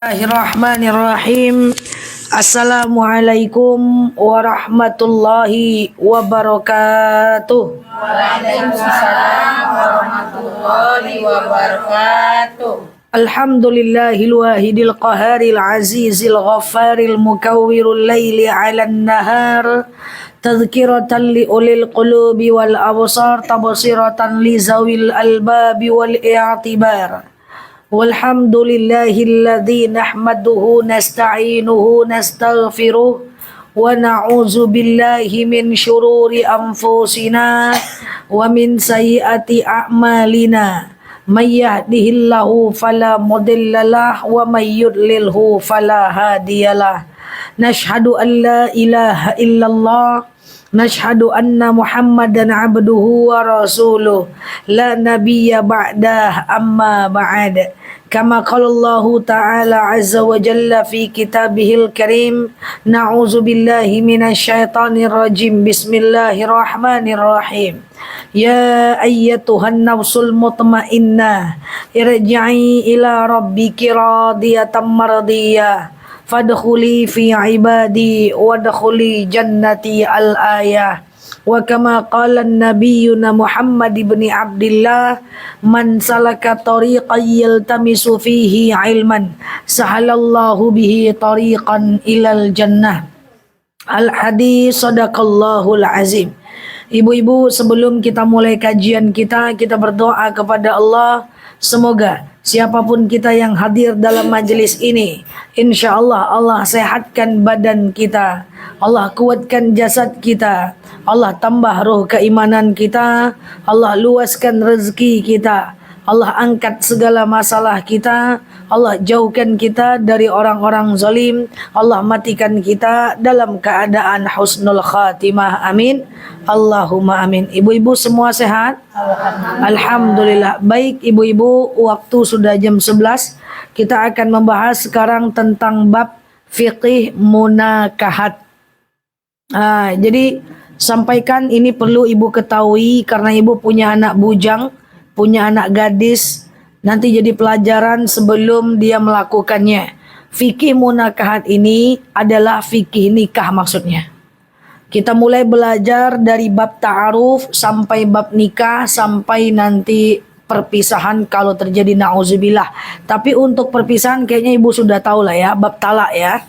Bismillahirrahmanirrahim. Assalamualaikum warahmatullahi wabarakatuh. Waalaikumsalam warahmatullahi wabarakatuh. Alhamdulillahil wahidil qaharil azizil ghaffaril mukawwirul laili 'alan nahar tadhkiratan li ulil qulubi wal absar tabsiratan li zawil albabi wal i'tibar. Walhamdulillahilladzi nahmaduhu nasta'inuhu nastaghfiruh wa na'udzu billahi min syururi anfusina wa min sayyiati a'malina may yahdihillahu fala mudhillalah wa may yudlilhu fala hadiyalah. Nashhadu an la ilaha illallah nashhadu anna Muhammadan abduhu wa rasuluh la nabiyya ba'dah amma ba'd. Kama qala Allah ta'ala azza wa jalla fi kitabihil karim, na'udzu billahi minasyaitonir rajim. Bismillahirrahmanirrahim. Ya ayyatuhan nafsul mutmainnah irji'i ila rabbiki radiyatan mardiyah fadkhuli fi ibadi wadkhuli jannati al-ayah. Wa kama qala nabiyyuna Muhammad ibn Abdillah, man salaka tariqan yaltamisu fihi ilman sahalallahu bihi tariqan ilal jannah. Al-hadis sadaqallahul azim. Ibu-ibu, sebelum kita mulai kajian kita berdoa kepada Allah, semoga siapapun kita yang hadir dalam majelis ini, insya Allah Allah sehatkan badan kita, Allah kuatkan jasad kita, Allah tambah roh keimanan kita, Allah luaskan rezeki kita, Allah angkat segala masalah kita, Allah jauhkan kita dari orang-orang zalim, Allah matikan kita dalam keadaan husnul khatimah. Amin. Allahumma amin. Ibu-ibu semua sehat? Alhamdulillah. Baik ibu-ibu, waktu sudah jam 11. Kita akan membahas sekarang tentang bab fiqih munakahat. Jadi sampaikan ini perlu ibu ketahui karena ibu punya anak bujang, punya anak gadis, nanti jadi pelajaran sebelum dia melakukannya. Fikih munakahat ini adalah fikih nikah maksudnya. Kita mulai belajar dari bab ta'aruf sampai bab nikah sampai nanti perpisahan kalau terjadi na'udzubillah. Tapi untuk perpisahan kayaknya ibu sudah tahu lah ya, bab talak ya.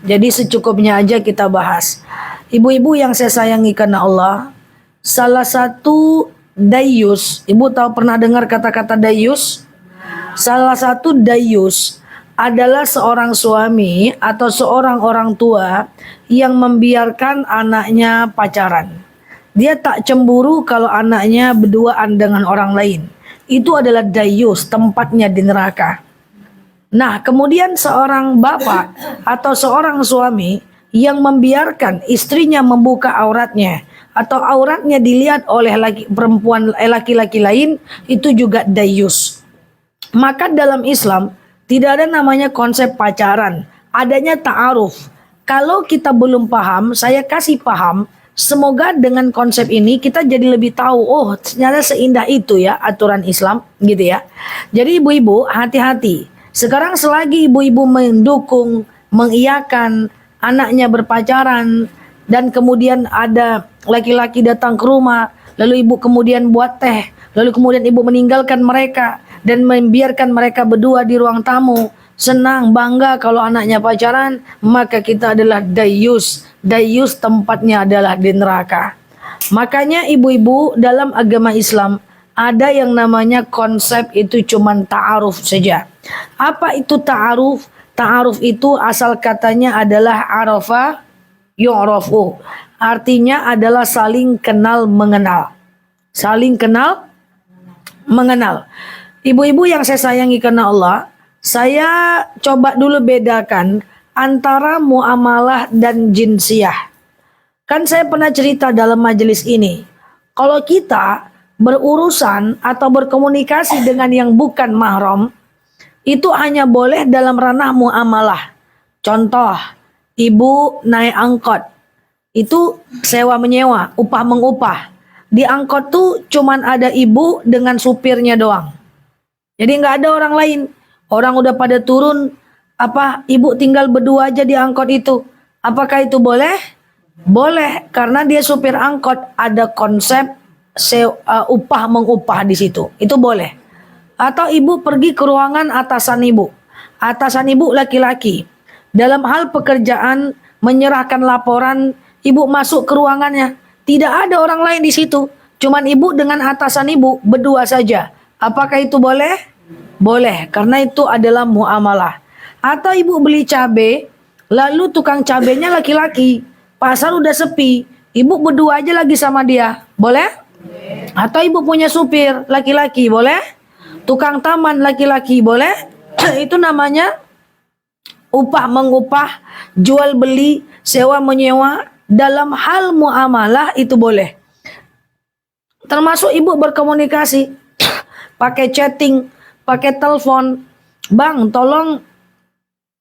Jadi secukupnya aja kita bahas. Ibu-ibu yang saya sayangi karena Allah, salah satu dayus, ibu tahu pernah dengar kata-kata dayus? Salah satu dayus adalah seorang suami atau seorang orang tua yang membiarkan anaknya pacaran. Dia tak cemburu kalau anaknya berduaan dengan orang lain. Itu adalah dayus, tempatnya di neraka. Nah, kemudian seorang bapak atau seorang suami yang membiarkan istrinya membuka auratnya atau auratnya dilihat oleh laki-laki lain, itu juga dayus. Maka dalam Islam tidak ada namanya konsep pacaran, adanya ta'aruf. Kalau kita belum paham, saya kasih paham. Semoga dengan konsep ini kita jadi lebih tahu, oh ternyata seindah itu ya aturan Islam gitu ya. Jadi ibu-ibu hati-hati. Sekarang selagi ibu-ibu mendukung, mengiyakan anaknya berpacaran dan kemudian ada laki-laki datang ke rumah, lalu ibu kemudian buat teh, lalu kemudian ibu meninggalkan mereka dan membiarkan mereka berdua di ruang tamu, senang, bangga kalau anaknya pacaran, maka kita adalah dayus. Dayus tempatnya adalah di neraka. Makanya ibu-ibu dalam agama Islam ada yang namanya konsep itu cuman ta'aruf saja. Apa itu ta'aruf? Ta'aruf itu asal katanya adalah arafa yu'rafu. Artinya adalah saling kenal mengenal. Saling kenal mengenal. Ibu-ibu yang saya sayangi karena Allah, saya coba dulu bedakan antara muamalah dan jinsiyah. Kan saya pernah cerita dalam majelis ini, kalau kita berurusan atau berkomunikasi dengan yang bukan mahram, itu hanya boleh dalam ranah muamalah. Contoh, ibu naik angkot, itu sewa menyewa, upah mengupah. Di angkot tuh cuman ada ibu dengan supirnya doang. Jadi nggak ada orang lain. Orang udah pada turun, Apa ibu tinggal berdua aja di angkot itu? Apakah itu boleh? Boleh, karena dia supir angkot, ada konsep upah mengupah di situ. Itu boleh. Atau ibu pergi ke ruangan atasan ibu. Atasan ibu laki-laki. Dalam hal pekerjaan menyerahkan laporan, ibu masuk ke ruangannya. Tidak ada orang lain di situ. Cuman ibu dengan atasan ibu berdua saja. Apakah itu boleh? Boleh, karena itu adalah muamalah. Atau ibu beli cabai, lalu tukang cabainya laki-laki. Pasar udah sepi, ibu berdua aja lagi sama dia. Boleh? Atau ibu punya supir laki-laki, boleh? Tukang taman laki-laki, boleh? Itu namanya upah mengupah, jual beli, sewa menyewa. Dalam hal muamalah itu boleh. Termasuk ibu berkomunikasi, pakai chatting, pakai telepon. Bang, tolong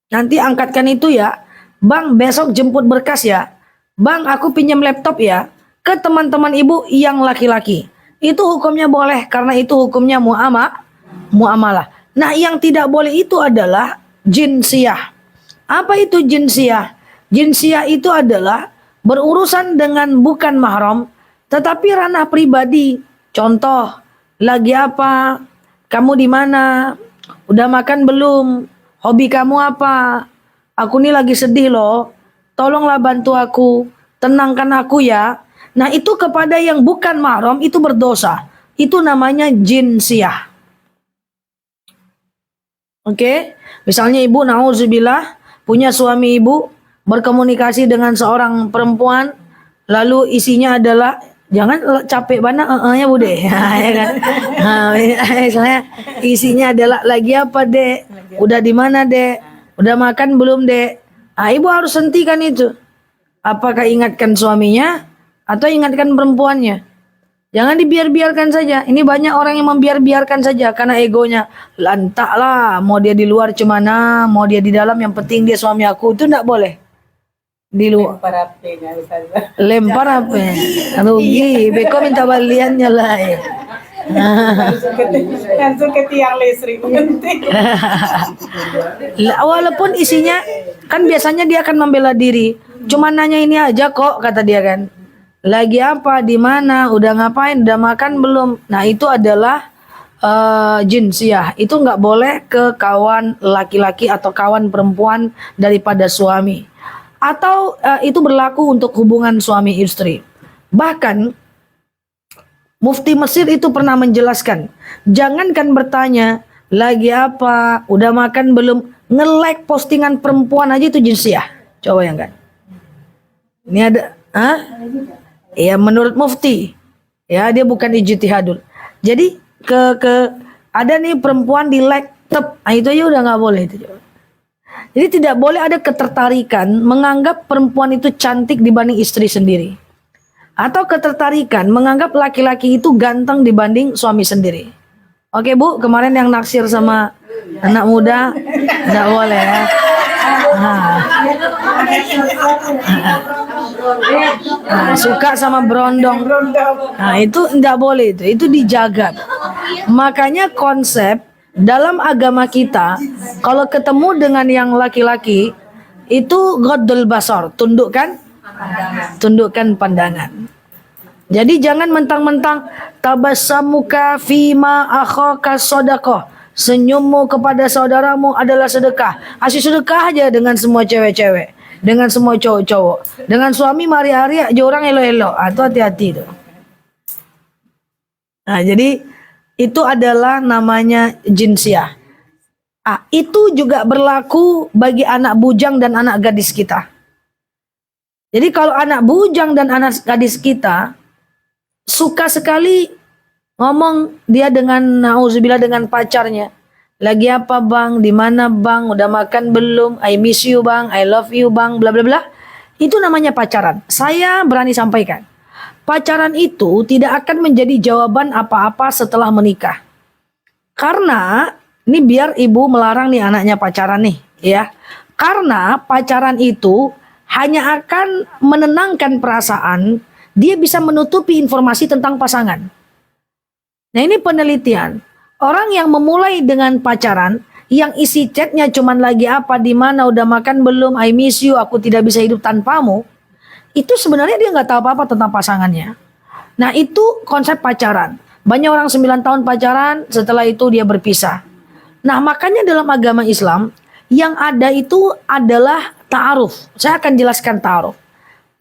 nanti angkatkan itu ya. Bang, besok jemput berkas ya. Bang, aku pinjam laptop ya. Ke teman-teman ibu yang laki-laki. Itu hukumnya boleh, karena itu hukumnya muamalah. Nah, yang tidak boleh itu adalah jinsiyah. Apa itu jinsiyah? Jinsiyah itu adalah berurusan dengan bukan mahram, tetapi ranah pribadi. Contoh, lagi apa? Kamu di mana? Udah makan belum? Hobi kamu apa? Aku nih lagi sedih loh. Tolonglah bantu aku. Tenangkan aku ya. Nah, itu kepada yang bukan mahram itu berdosa. Itu namanya jinsiyah. Oke? Misalnya ibu na'udzubillah punya suami ibu berkomunikasi dengan seorang perempuan, lalu isinya adalah jangan capek banget nya bude ya kan. Misalnya isinya adalah lagi apa dek, udah di mana dek, udah makan belum dek. Ibu harus hentikan itu. Apakah ingatkan suaminya atau ingatkan perempuannya? Jangan dibiarkan saja. Ini banyak orang yang membiarkan saja karena egonya. Lantaklah, mau dia di luar cemana, mau dia di dalam, yang penting dia suami aku. Itu enggak boleh. Di luar. Lempar apa? Rugi. Beko minta baliannya lah ya. Langsung ke tiang listrik. Walaupun isinya kan biasanya dia akan membela diri. Cuma nanya ini aja kok, kata dia kan. Lagi apa, di mana, udah ngapain, udah makan belum. Nah, itu adalah jinsiyah. Itu nggak boleh ke kawan laki-laki atau kawan perempuan daripada suami. Atau itu berlaku untuk hubungan suami istri. Bahkan Mufti Mesir itu pernah menjelaskan, jangankan bertanya lagi apa, udah makan belum, nge-like postingan perempuan aja itu jinsiyah. Coba yang kan. Ini ada, ya menurut Mufti, ya dia bukan ijtihadul. Jadi ada nih perempuan di like tep, itu aja udah nggak boleh itu. Jadi tidak boleh ada ketertarikan menganggap perempuan itu cantik dibanding istri sendiri. Atau ketertarikan menganggap laki-laki itu ganteng dibanding suami sendiri. Oke Bu, kemarin yang naksir sama anak muda, nggak boleh ya. Suka sama berondong. Nah, itu nggak boleh itu dijaga. Makanya konsep dalam agama kita, kalau ketemu dengan yang laki-laki itu ghaddul basar, tundukkan pandangan. Jadi jangan mentang-mentang tabassamuka fima akhaka shadaqah. Senyummu kepada saudaramu adalah sedekah. Asyik sedekah aja dengan semua cewek-cewek, dengan semua cowok-cowok. Dengan suami mari-hari aja orang elo-elo. Itu hati-hati tuh. Nah, jadi itu adalah namanya jinsiyah. Itu juga berlaku bagi anak bujang dan anak gadis kita. Jadi kalau anak bujang dan anak gadis kita suka sekali ngomong dia dengan nauzubillah dengan pacarnya. Lagi apa bang? Di mana bang? Udah makan belum? I miss you bang, I love you bang, bla bla bla. Itu namanya pacaran. Saya berani sampaikan. Pacaran itu tidak akan menjadi jawaban apa-apa setelah menikah. Karena ini biar ibu melarang nih anaknya pacaran nih, ya. Karena pacaran itu hanya akan menenangkan perasaan, dia bisa menutupi informasi tentang pasangan. Nah, ini penelitian. Orang yang memulai dengan pacaran, yang isi chatnya cuman lagi apa, di mana, udah makan belum, I miss you, aku tidak bisa hidup tanpamu, itu sebenarnya dia nggak tahu apa-apa tentang pasangannya. Nah itu konsep pacaran. Banyak orang 9 tahun pacaran, setelah itu dia berpisah. Nah makanya dalam agama Islam yang ada itu adalah ta'aruf. Saya akan jelaskan ta'aruf.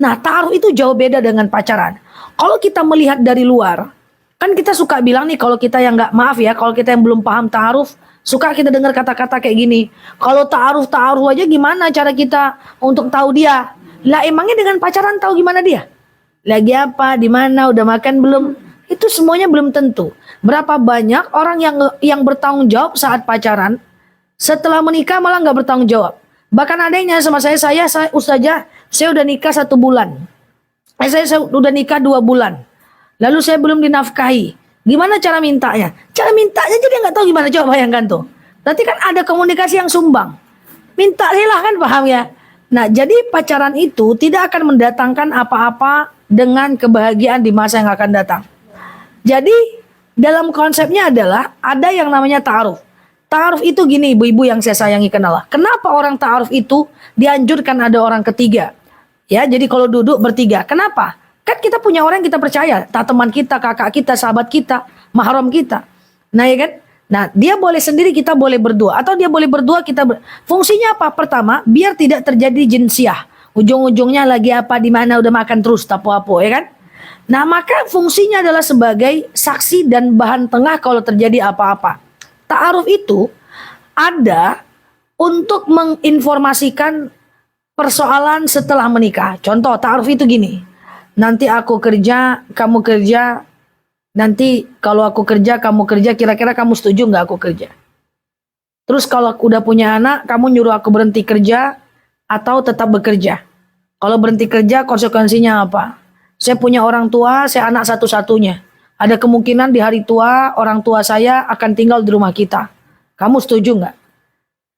Nah ta'aruf itu jauh beda dengan pacaran. Kalau kita melihat dari luar, kan kita suka bilang nih, kalau kita yang nggak, maaf ya, kalau kita yang belum paham ta'aruf, suka kita dengar kata-kata kayak gini. Kalau ta'aruf aja gimana cara kita untuk tahu dia? Lah emangnya dengan pacaran tahu gimana dia? Lagi apa, di mana, udah makan belum? Itu semuanya belum tentu. Berapa banyak orang yang bertanggung jawab saat pacaran, setelah menikah malah nggak bertanggung jawab. Bahkan ada yang nanya sama saya ustazah, saya udah nikah 1 bulan. Saya udah nikah 2 bulan. Lalu saya belum dinafkahi. Gimana cara mintanya? Cara mintanya jadi nggak tahu gimana, coba bayangkan tuh. Berarti kan ada komunikasi yang sumbang. Minta lah kan, paham ya? Nah, jadi pacaran itu tidak akan mendatangkan apa-apa dengan kebahagiaan di masa yang akan datang. Jadi dalam konsepnya adalah ada yang namanya ta'aruf. Ta'aruf itu gini, ibu-ibu yang saya sayangi kenal. Kenapa orang ta'aruf itu dianjurkan ada orang ketiga? Ya, jadi kalau duduk bertiga. Kenapa? Kan kita punya orang yang kita percaya, teman kita, kakak kita, sahabat kita, mahram kita. Nah, ya kan? Nah, dia boleh sendiri, kita boleh berdua, atau dia boleh berdua, fungsinya apa? Pertama, biar tidak terjadi jinsiah. Ujung-ujungnya lagi apa, di mana, udah makan terus tapo-apo, ya kan? Nah, maka fungsinya adalah sebagai saksi dan bahan tengah kalau terjadi apa-apa. Ta'aruf itu ada untuk menginformasikan persoalan setelah menikah. Contoh, ta'aruf itu gini. Nanti aku kerja, kamu kerja. Nanti kalau aku kerja, kamu kerja. Kira-kira kamu setuju nggak aku kerja? Terus kalau udah punya anak, kamu nyuruh aku berhenti kerja atau tetap bekerja? Kalau berhenti kerja, konsekuensinya apa? Saya punya orang tua, saya anak satu-satunya. Ada kemungkinan di hari tua, orang tua saya akan tinggal di rumah kita. Kamu setuju nggak?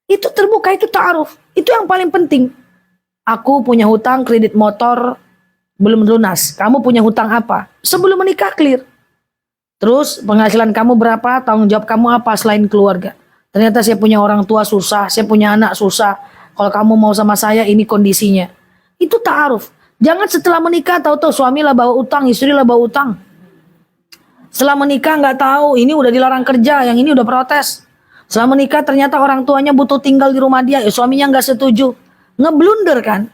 Itu terbuka, itu ta'aruf. Itu yang paling penting. Aku punya hutang kredit motor belum lunas. Kamu punya hutang apa? Sebelum menikah clear. Terus penghasilan kamu berapa? Tanggung jawab kamu apa selain keluarga? Ternyata saya punya orang tua susah, saya punya anak susah. Kalau kamu mau sama saya, ini kondisinya. Itu ta'aruf. Jangan setelah menikah tahu-tahu suami lah bawa utang, istri lah bawa utang. Setelah menikah nggak tahu, ini udah dilarang kerja, yang ini udah protes. Setelah menikah ternyata orang tuanya butuh tinggal di rumah dia, suaminya nggak setuju. Ngeblunder kan?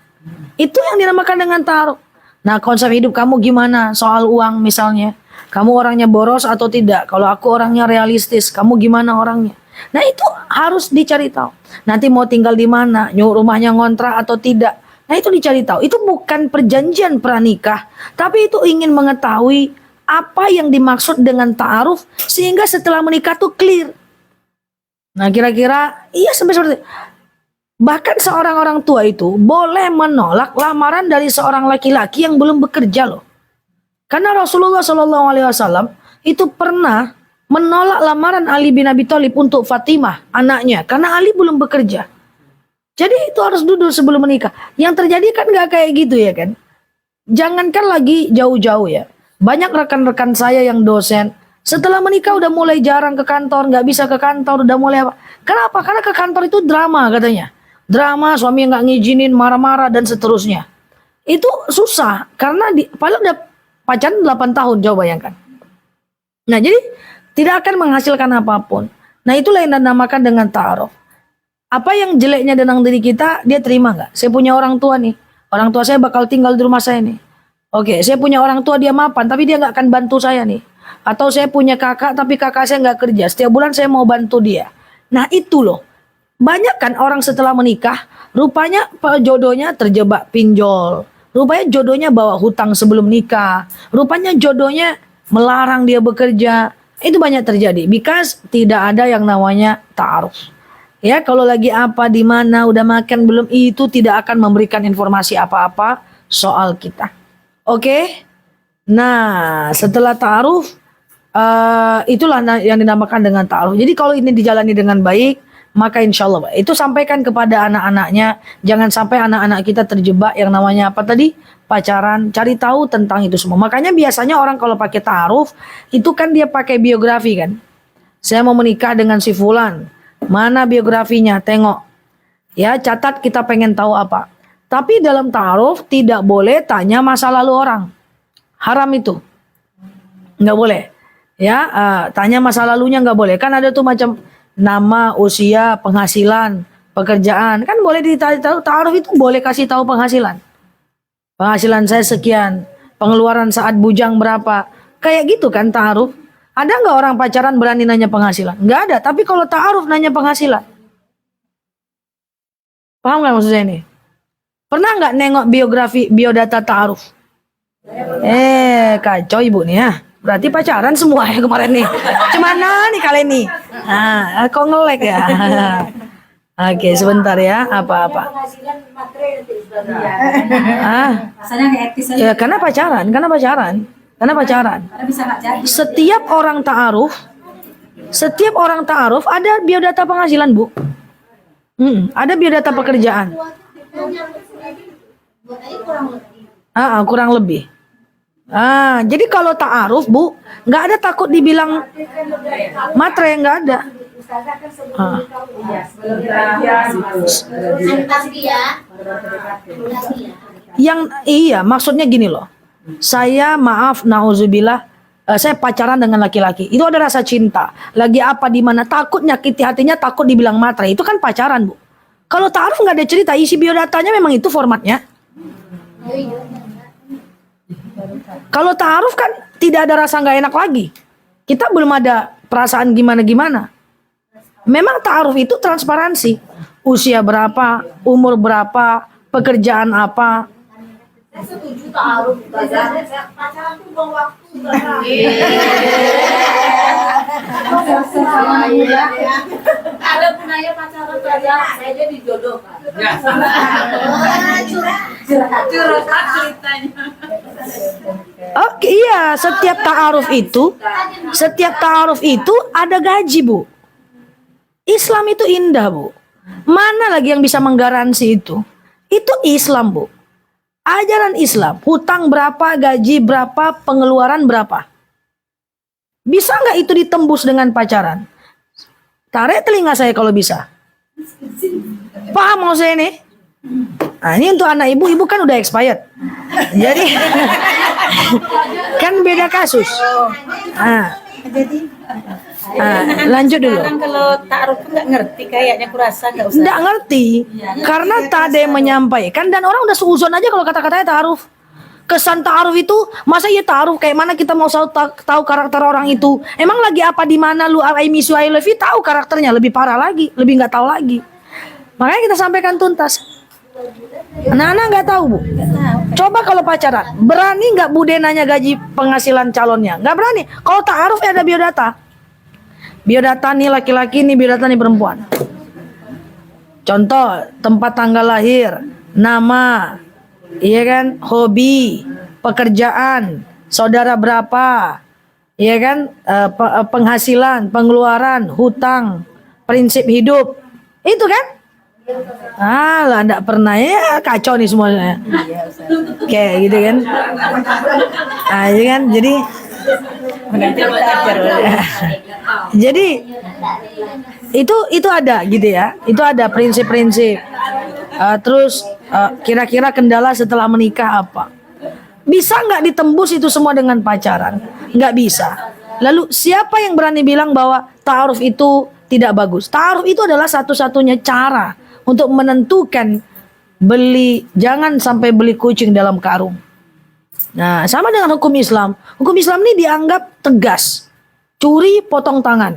Itu yang dinamakan dengan ta'aruf. Nah, konsep hidup kamu gimana? Soal uang misalnya. Kamu orangnya boros atau tidak? Kalau aku orangnya realistis, kamu gimana orangnya? Nah, itu harus dicari tahu. Nanti mau tinggal di mana? Rumahnya ngontrak atau tidak? Nah, itu dicari tahu. Itu bukan perjanjian pranikah, tapi itu ingin mengetahui apa yang dimaksud dengan ta'aruf sehingga setelah menikah tuh clear. Nah, kira-kira iya sampai seperti itu. Bahkan seorang orang tua itu boleh menolak lamaran dari seorang laki-laki yang belum bekerja loh. Karena Rasulullah SAW itu pernah menolak lamaran Ali bin Abi Thalib untuk Fatimah, anaknya, karena Ali belum bekerja. Jadi itu harus duduk sebelum menikah. Yang terjadi kan gak kayak gitu ya kan. Jangankan lagi jauh-jauh ya. Banyak rekan-rekan saya yang dosen, setelah menikah udah mulai jarang ke kantor, gak bisa ke kantor, udah mulai apa. Kenapa? Karena ke kantor itu drama katanya. Drama, suami yang gak ngizinin, marah-marah dan seterusnya. Itu susah karena padahal udah pacaran 8 tahun, coba bayangkan. Nah, jadi tidak akan menghasilkan apapun. Nah, itulah yang dinamakan dengan ta'aruf. Apa yang jeleknya tentang diri kita, dia terima nggak? Saya punya orang tua nih. Orang tua saya bakal tinggal di rumah saya nih. Oke, saya punya orang tua, dia mapan, tapi dia nggak akan bantu saya nih. Atau saya punya kakak, tapi kakak saya nggak kerja. Setiap bulan saya mau bantu dia. Nah, itu loh. Banyak kan orang setelah menikah, rupanya jodohnya terjebak pinjol. Rupanya jodohnya bawa hutang sebelum nikah. Rupanya jodohnya melarang dia bekerja. Itu banyak terjadi. Because tidak ada yang namanya ta'aruf. Ya, kalau lagi apa, di mana, udah makan belum, itu tidak akan memberikan informasi apa-apa soal kita. Oke? Nah, setelah ta'aruf, itulah yang dinamakan dengan ta'aruf. Jadi kalau ini dijalani dengan baik, maka insya Allah itu sampaikan kepada anak-anaknya. Jangan sampai anak-anak kita terjebak yang namanya apa tadi? Pacaran. Cari tahu tentang itu semua. Makanya biasanya orang kalau pakai ta'aruf, itu kan dia pakai biografi kan. Saya mau menikah dengan si fulan. Mana biografinya? Tengok. Ya, catat kita pengen tahu apa. Tapi dalam ta'aruf tidak boleh tanya masa lalu orang. Haram itu. Nggak boleh. Ya, tanya masa lalunya nggak boleh. Kan ada tuh macam nama, usia, penghasilan, pekerjaan. Kan boleh ditahu. Ta'aruf itu boleh kasih tahu penghasilan. Penghasilan saya sekian. Pengeluaran saat bujang berapa. Kayak gitu kan ta'aruf. Ada nggak orang pacaran berani nanya penghasilan? Nggak ada. Tapi kalau ta'aruf nanya penghasilan. Paham nggak maksud saya ini? Pernah nggak nengok biografi, biodata ta'aruf? Kacau ibu nih ya. Berarti pacaran semua ya kemarin nih. Cemana nih kalian nih? Nah, kok ngelek ya? Oke, sebentar ya. Apa-apa? Ya karena pacaran. Karena pacaran. Setiap orang ta'aruf ada biodata penghasilan, Bu. Ada biodata pekerjaan. Kurang lebih. Jadi kalau ta'aruf, Bu, nggak ada takut dibilang matre, nggak ada. Maksudnya gini loh. Saya maaf, nauzubillah, saya pacaran dengan laki-laki. Itu ada rasa cinta. Lagi apa di mana takut nyakiti hatinya, takut dibilang matre. Itu kan pacaran, Bu. Kalau ta'aruf nggak ada cerita, isi biodatanya memang itu formatnya. Kalau ta'aruf kan tidak ada rasa nggak enak lagi. Kita belum ada perasaan gimana-gimana. Memang ta'aruf itu transparansi. Usia berapa, umur berapa, pekerjaan apa. Saya setuju ta'aruf. Pacaran tuh buang waktu. Ada punanya pacaran saja, saya jadi jodoh. Curhat ceritanya. Oke, iya, setiap ta'aruf itu ada gaji, Bu. Islam itu indah, Bu. Mana lagi yang bisa menggaransi itu? Itu Islam, Bu. Ajaran Islam, hutang berapa, gaji berapa, pengeluaran berapa. Bisa nggak itu ditembus dengan pacaran? Tarik telinga saya kalau bisa. Paham mau saya ini? Nah, ini untuk anak ibu kan udah expired. Jadi kan beda kasus. Lanjut dulu. Kalau ta'aruf nggak ngerti kayaknya, kurasa nggak usah. Nggak ngerti karena tak ada yang menyampaikan dan orang udah seuzon aja kalau kata-katanya ta'aruf. Kesan ta'aruf itu masa ya ta'aruf kayak mana kita mau tahu karakter orang itu? Emang lagi apa di mana lu I miss you I love you tahu karakternya, lebih parah lagi, lebih nggak tahu lagi. Makanya kita sampaikan tuntas. Anak-anak nggak tahu, Bu. Coba kalau pacaran, berani nggak Bude nanya gaji penghasilan calonnya? Nggak berani. Kalau ta'aruf ya ada biodata. Biodata nih laki-laki, nih biodata nih perempuan. Contoh, tempat tanggal lahir, nama, iya kan, hobi, pekerjaan, saudara berapa, iya kan, penghasilan, pengeluaran, hutang, prinsip hidup, itu kan? Lah, enggak pernah ya, kacau nih semuanya. Kayak gitu kan? Iya kan, jadi itu ada gitu ya, itu ada prinsip-prinsip. Terus kira-kira kendala setelah menikah apa? Bisa nggak ditembus itu semua dengan pacaran? Nggak bisa. Lalu siapa yang berani bilang bahwa ta'aruf itu tidak bagus? Ta'aruf itu adalah satu-satunya cara untuk menentukan jangan sampai beli kucing dalam karung. Nah, sama dengan hukum Islam. Hukum Islam ini dianggap tegas. Curi potong tangan.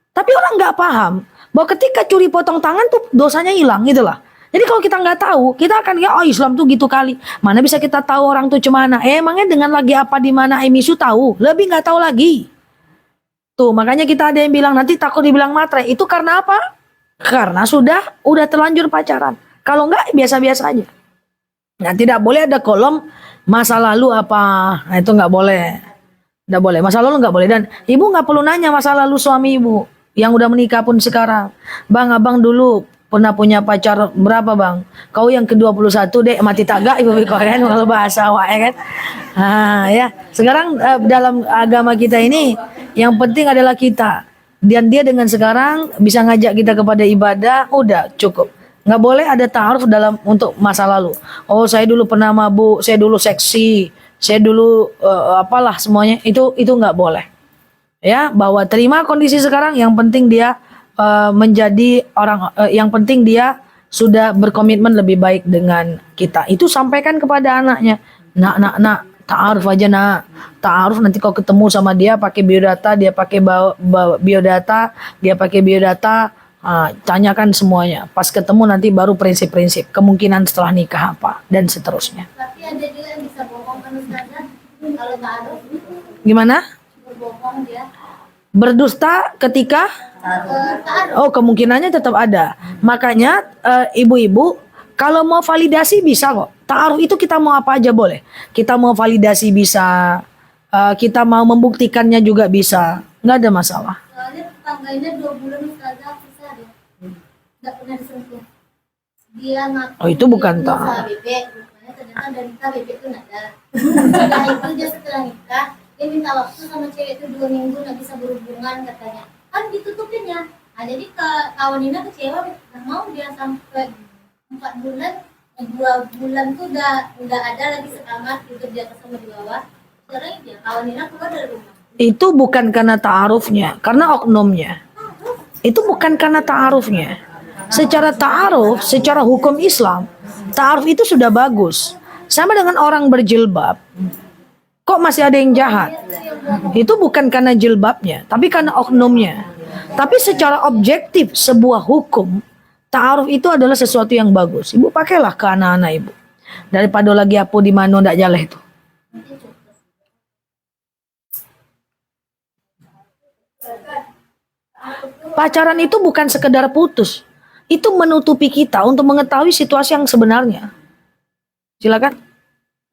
Tapi orang nggak paham bahwa ketika curi potong tangan tuh dosanya hilang gitu lah. Jadi kalau kita nggak tahu, kita akan Islam tuh gitu kali. Mana bisa kita tahu orang tuh cemana? Emangnya dengan lagi apa di mana emisu tahu? Lebih nggak tahu lagi. Tuh, makanya kita ada yang bilang nanti takut dibilang matre. Itu karena apa? Karena udah terlanjur pacaran. Kalau nggak biasa-biasa aja. Nah, tidak boleh ada kolom masa lalu apa. Nah, itu nggak boleh. Nggak boleh. Masa lalu nggak boleh. Dan ibu nggak perlu nanya masa lalu suami ibu yang udah menikah pun sekarang. Bang, abang dulu pernah punya pacar berapa, Bang? Kau yang ke-21 dek, mati tagak ibu kan kalau bahasa awak ya kan. Ya. Sekarang dalam agama kita ini yang penting adalah kita. Dan dia dengan sekarang bisa ngajak kita kepada ibadah, udah cukup. Nggak boleh ada ta'aruf dalam untuk masa lalu. Oh, saya dulu pernah mabuk, saya dulu seksi, saya dulu apalah semuanya. Itu nggak boleh. Ya, bahwa terima kondisi sekarang, yang penting dia menjadi orang, yang penting dia sudah berkomitmen lebih baik dengan kita. Itu sampaikan kepada anaknya. Nak, ta'aruf aja nak. Ta'aruf nanti kau ketemu sama dia pakai biodata, dia pakai biodata, dia pakai biodata. Tanyakan semuanya. Pas ketemu nanti baru prinsip-prinsip. Kemungkinan setelah nikah apa dan seterusnya. Tapi ada juga yang bisa bohong kan Ustazah, kalau ta'aruf Gimana? berbohong dia. Berdusta ketika? Ta'aruf. Oh, kemungkinannya tetap ada. Makanya ibu-ibu kalau mau validasi bisa kok. Ta'aruf itu kita mau apa aja boleh. Kita mau validasi bisa. Kita mau membuktikannya juga bisa. Nggak ada masalah. Soalnya tetangganya 2 bulan Ustazah susah dia. Nggak pernah disentuh. Dia ngaku Oh, itu bukan dia ta'aruf. usaha bebek. Rupanya ternyata dari nikah bebek itu nggak ada. Setelah itu dia setelah nikah, dia minta waktu sama cewek itu 2 minggu nggak bisa berhubungan katanya. Kan ditutupin ya. Nah, jadi kawan Nina kecewa, nggak mau dia sampai 4 bulan, 2 bulan tuh udah ada lagi sekamar tidur di atas sama di bawah. Sekarang dia kawan Nina keluar dari rumah. Itu bukan karena ta'arufnya, karena oknumnya. Itu bukan karena ta'arufnya. Secara ta'aruf, secara hukum Islam, ta'aruf itu sudah bagus. Sama dengan orang berjilbab. Kok masih ada yang jahat? Itu bukan karena jilbabnya, tapi karena oknumnya. Tapi secara objektif sebuah hukum, ta'aruf itu adalah sesuatu yang bagus. Ibu pakailah ke anak-anak ibu. Daripada lagi apa di mana ndak jaleh itu. Pacaran itu bukan sekedar putus. Itu menutupi kita untuk mengetahui situasi yang sebenarnya. Silakan.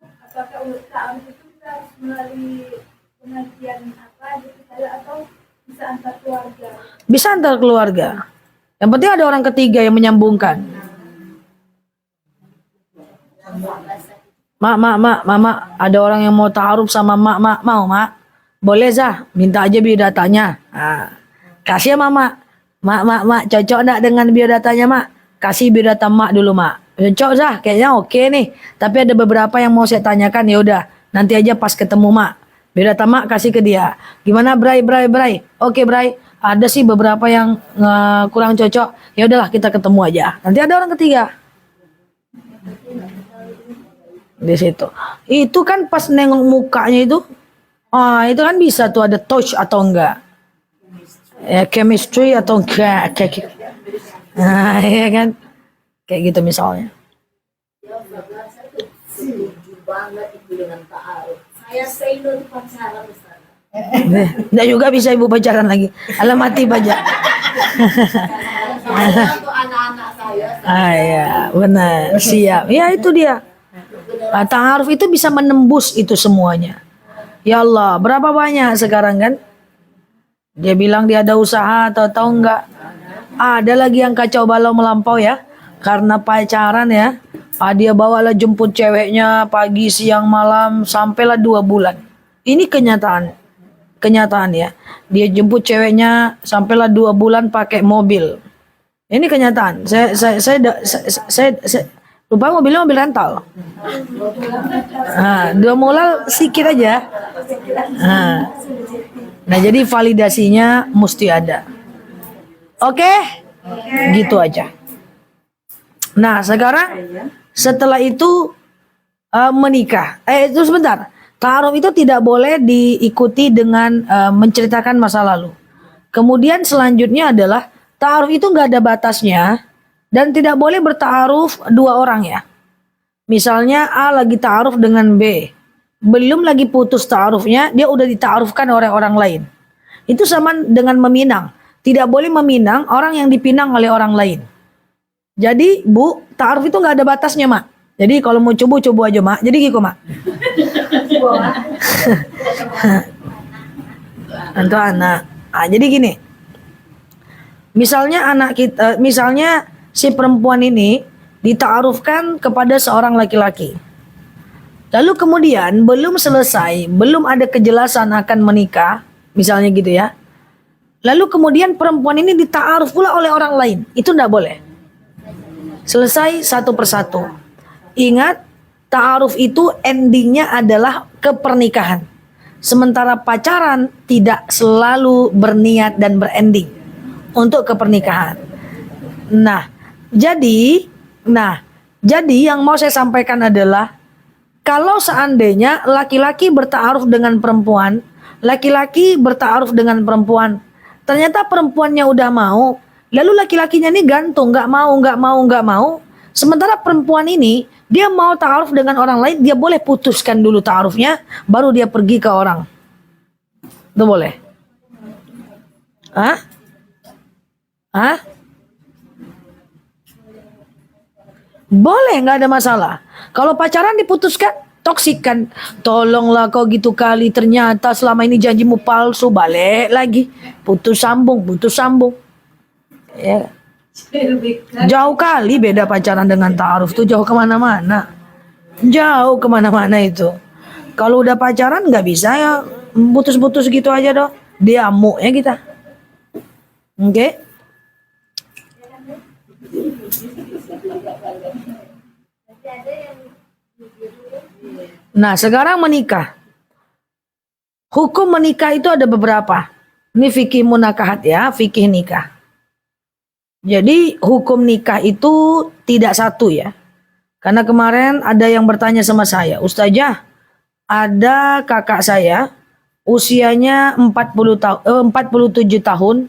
Apakah ta'aruf itu kita harus melalui pengajian apa gitu atau bisa antar keluarga? Bisa antar keluarga. Yang penting ada orang ketiga yang menyambungkan. Mama, ada orang yang mau ta'aruf sama mak, mau mak? Boleh Zah, minta aja biodatanya. Kasih ya mama. Mak, cocok enggak dengan biodatanya mak? Kasih biodata mak dulu mak. Cocok Zah, kayaknya oke nih. Tapi ada beberapa yang mau saya tanyakan, ya udah. Nanti aja pas ketemu mak. Biodata mak kasih ke dia. Gimana Bray? Oke Bray. Ada sih beberapa yang kurang cocok. Ya udahlah kita ketemu aja. Nanti ada orang ketiga. Di situ. Itu kan pas nengok mukanya itu. Itu kan bisa tuh ada touch atau enggak. Ya, chemistry atau enggak. Ya kan. Kayak gitu misalnya. Setuju banget itu dengan ta'aruf. Saya say no to pacaran Ustaz. Nggak juga bisa ibu pacaran lagi. Alam mati pajak. Untuk anak-anak saya. Ya, benar. Siap. Ya itu dia. Ta'aruf itu bisa menembus itu semuanya. Ya Allah, berapa banyak sekarang kan? Dia bilang dia ada usaha atau tahu enggak? Ada lagi yang kacau balau melampau ya. Karena pacaran ya. Dia bawalah jemput ceweknya pagi, siang, malam sampailah 2 bulan. Ini kenyataan ya. Dia jemput ceweknya sampailah 2 bulan pakai mobil. Ini kenyataan. Saya lupa mobil rental. 2 mulal sikit aja. Nah jadi validasinya mesti ada. Oke? Gitu aja. Nah sekarang setelah itu menikah. Itu sebentar. Ta'aruf itu tidak boleh diikuti dengan menceritakan masa lalu. Kemudian selanjutnya adalah ta'aruf itu nggak ada batasnya dan tidak boleh berta'aruf 2 orang ya. Misalnya A lagi ta'aruf dengan B. Belum lagi putus ta'arufnya, dia udah dita'arufkan oleh orang lain. Itu sama dengan meminang. Tidak boleh meminang orang yang dipinang oleh orang lain. Jadi Bu, ta'aruf itu nggak ada batasnya mak. Jadi kalau mau coba aja mak. Jadi gitu mak. Untuk anak. Jadi gini. Misalnya misalnya si perempuan ini dita'arufkan kepada seorang laki-laki. Lalu kemudian belum selesai, belum ada kejelasan akan menikah, misalnya gitu ya. lalu kemudian perempuan ini dita'aruf pula oleh orang lain. Itu tidak boleh. Selesai satu persatu. Ingat, ta'aruf itu endingnya adalah kepernikahan. Sementara pacaran tidak selalu berniat dan berending untuk kepernikahan. Nah, jadi yang mau saya sampaikan adalah kalau seandainya laki-laki berta'aruf dengan perempuan, ternyata perempuannya udah mau, lalu laki-lakinya ini gantung, nggak mau. Sementara perempuan ini dia mau ta'aruf dengan orang lain, dia boleh putuskan dulu ta'arufnya, baru dia pergi ke orang. Itu boleh? Hah? Boleh, nggak ada masalah. Kalau pacaran diputuskan, toksik kan. Tolonglah kau gitu kali, ternyata selama ini janjimu palsu, balik lagi. Putus sambung. Ya. Jauh kali beda pacaran dengan ta'aruf tuh, jauh kemana-mana itu. Kalau udah pacaran nggak bisa ya putus-putus gitu aja doh. Dia amuk ya kita. Oke? Nah, sekarang menikah. Hukum menikah itu ada beberapa. Ini fikih munakahat ya, fikih nikah. Jadi hukum nikah itu tidak satu ya. Karena kemarin ada yang bertanya sama saya, Ustazah, ada kakak saya usianya 47 tahun,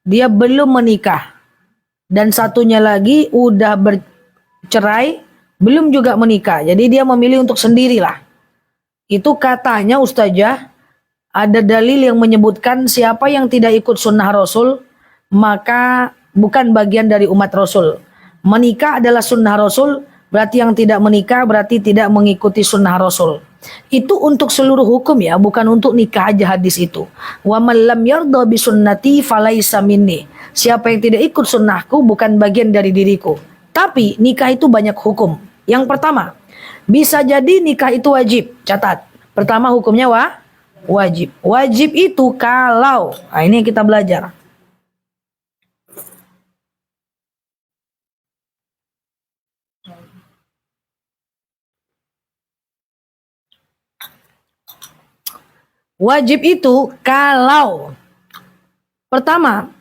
dia belum menikah. Dan satunya lagi udah bercerai, belum juga menikah. Jadi dia memilih untuk sendirilah. Itu katanya Ustazah, ada dalil yang menyebutkan siapa yang tidak ikut sunnah Rasul, maka bukan bagian dari umat Rasul. Menikah adalah sunnah Rasul, berarti yang tidak menikah berarti tidak mengikuti sunnah Rasul. Itu untuk seluruh hukum ya, bukan untuk nikah aja hadis itu. Wa man lam yarda bi sunnati falaisa minni. Siapa yang tidak ikut sunnahku bukan bagian dari diriku. Tapi nikah itu banyak hukum. Yang pertama, bisa jadi nikah itu wajib. Catat. Pertama hukumnya wajib. Wajib itu kalau, nah ini yang kita belajar. Wajib itu kalau pertama,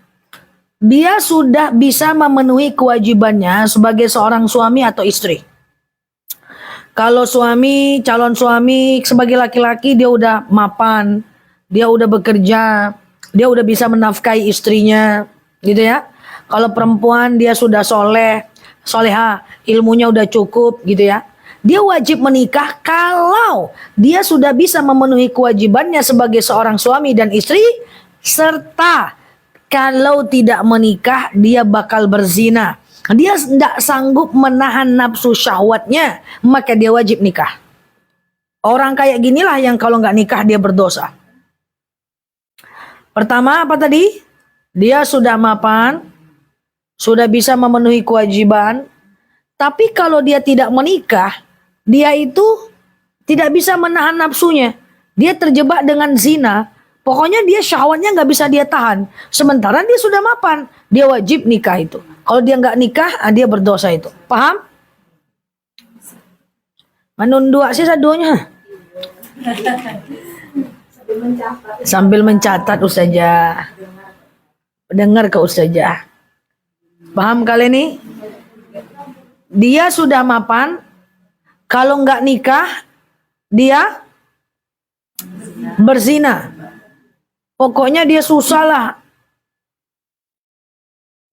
dia sudah bisa memenuhi kewajibannya sebagai seorang suami atau istri. Kalau calon suami sebagai laki-laki dia udah mapan, dia udah bekerja, dia udah bisa menafkahi istrinya, gitu ya. Kalau perempuan dia sudah soleha, ilmunya udah cukup, gitu ya. Dia wajib menikah kalau dia sudah bisa memenuhi kewajibannya sebagai seorang suami dan istri, serta kalau tidak menikah dia bakal berzina. Dia tidak sanggup menahan nafsu syahwatnya, maka dia wajib nikah. Orang kayak ginilah yang kalau nggak nikah dia berdosa. Pertama apa tadi? Dia sudah mapan, sudah bisa memenuhi kewajiban, tapi kalau dia tidak menikah, dia itu tidak bisa menahan nafsunya. Dia terjebak dengan zina. Pokoknya dia syahwatnya nggak bisa dia tahan. Sementara dia sudah mapan. Dia wajib nikah itu. Kalau dia nggak nikah, dia berdosa itu. Paham? Menunduk sih sadunya. Sambil mencatat Ustazah. Dengar ke Ustazah. Paham kali ini? Dia sudah mapan. Kalau nggak nikah, dia berzina. Pokoknya dia susah lah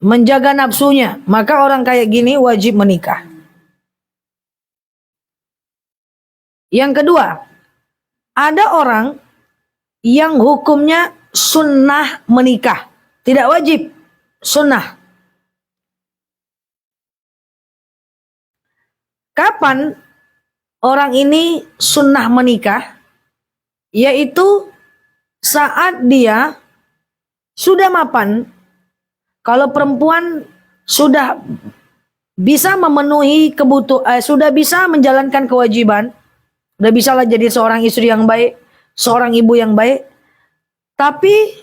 menjaga nafsunya. Maka orang kayak gini wajib menikah. Yang kedua, ada orang yang hukumnya sunnah menikah. Tidak wajib, sunnah. Kapan orang ini sunnah menikah? Yaitu saat dia sudah mapan. Kalau perempuan sudah bisa memenuhi sudah bisa menjalankan kewajiban, sudah bisa lah jadi seorang istri yang baik, seorang ibu yang baik. Tapi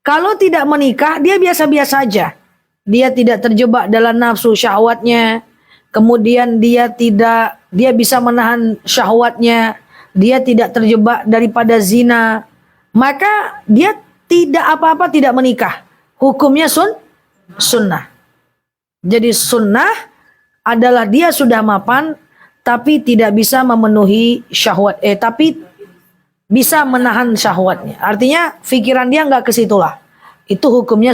Kalau tidak menikah, dia biasa-biasa aja. Dia tidak terjebak dalam nafsu syahwatnya. Kemudian dia bisa menahan syahwatnya. Dia tidak terjebak daripada zina. Maka dia tidak apa-apa tidak menikah. Hukumnya sunnah. Jadi sunnah adalah dia sudah mapan tapi tidak bisa memenuhi syahwat. Tapi bisa menahan syahwatnya. Artinya pikiran dia nggak ke situlah. Itu hukumnya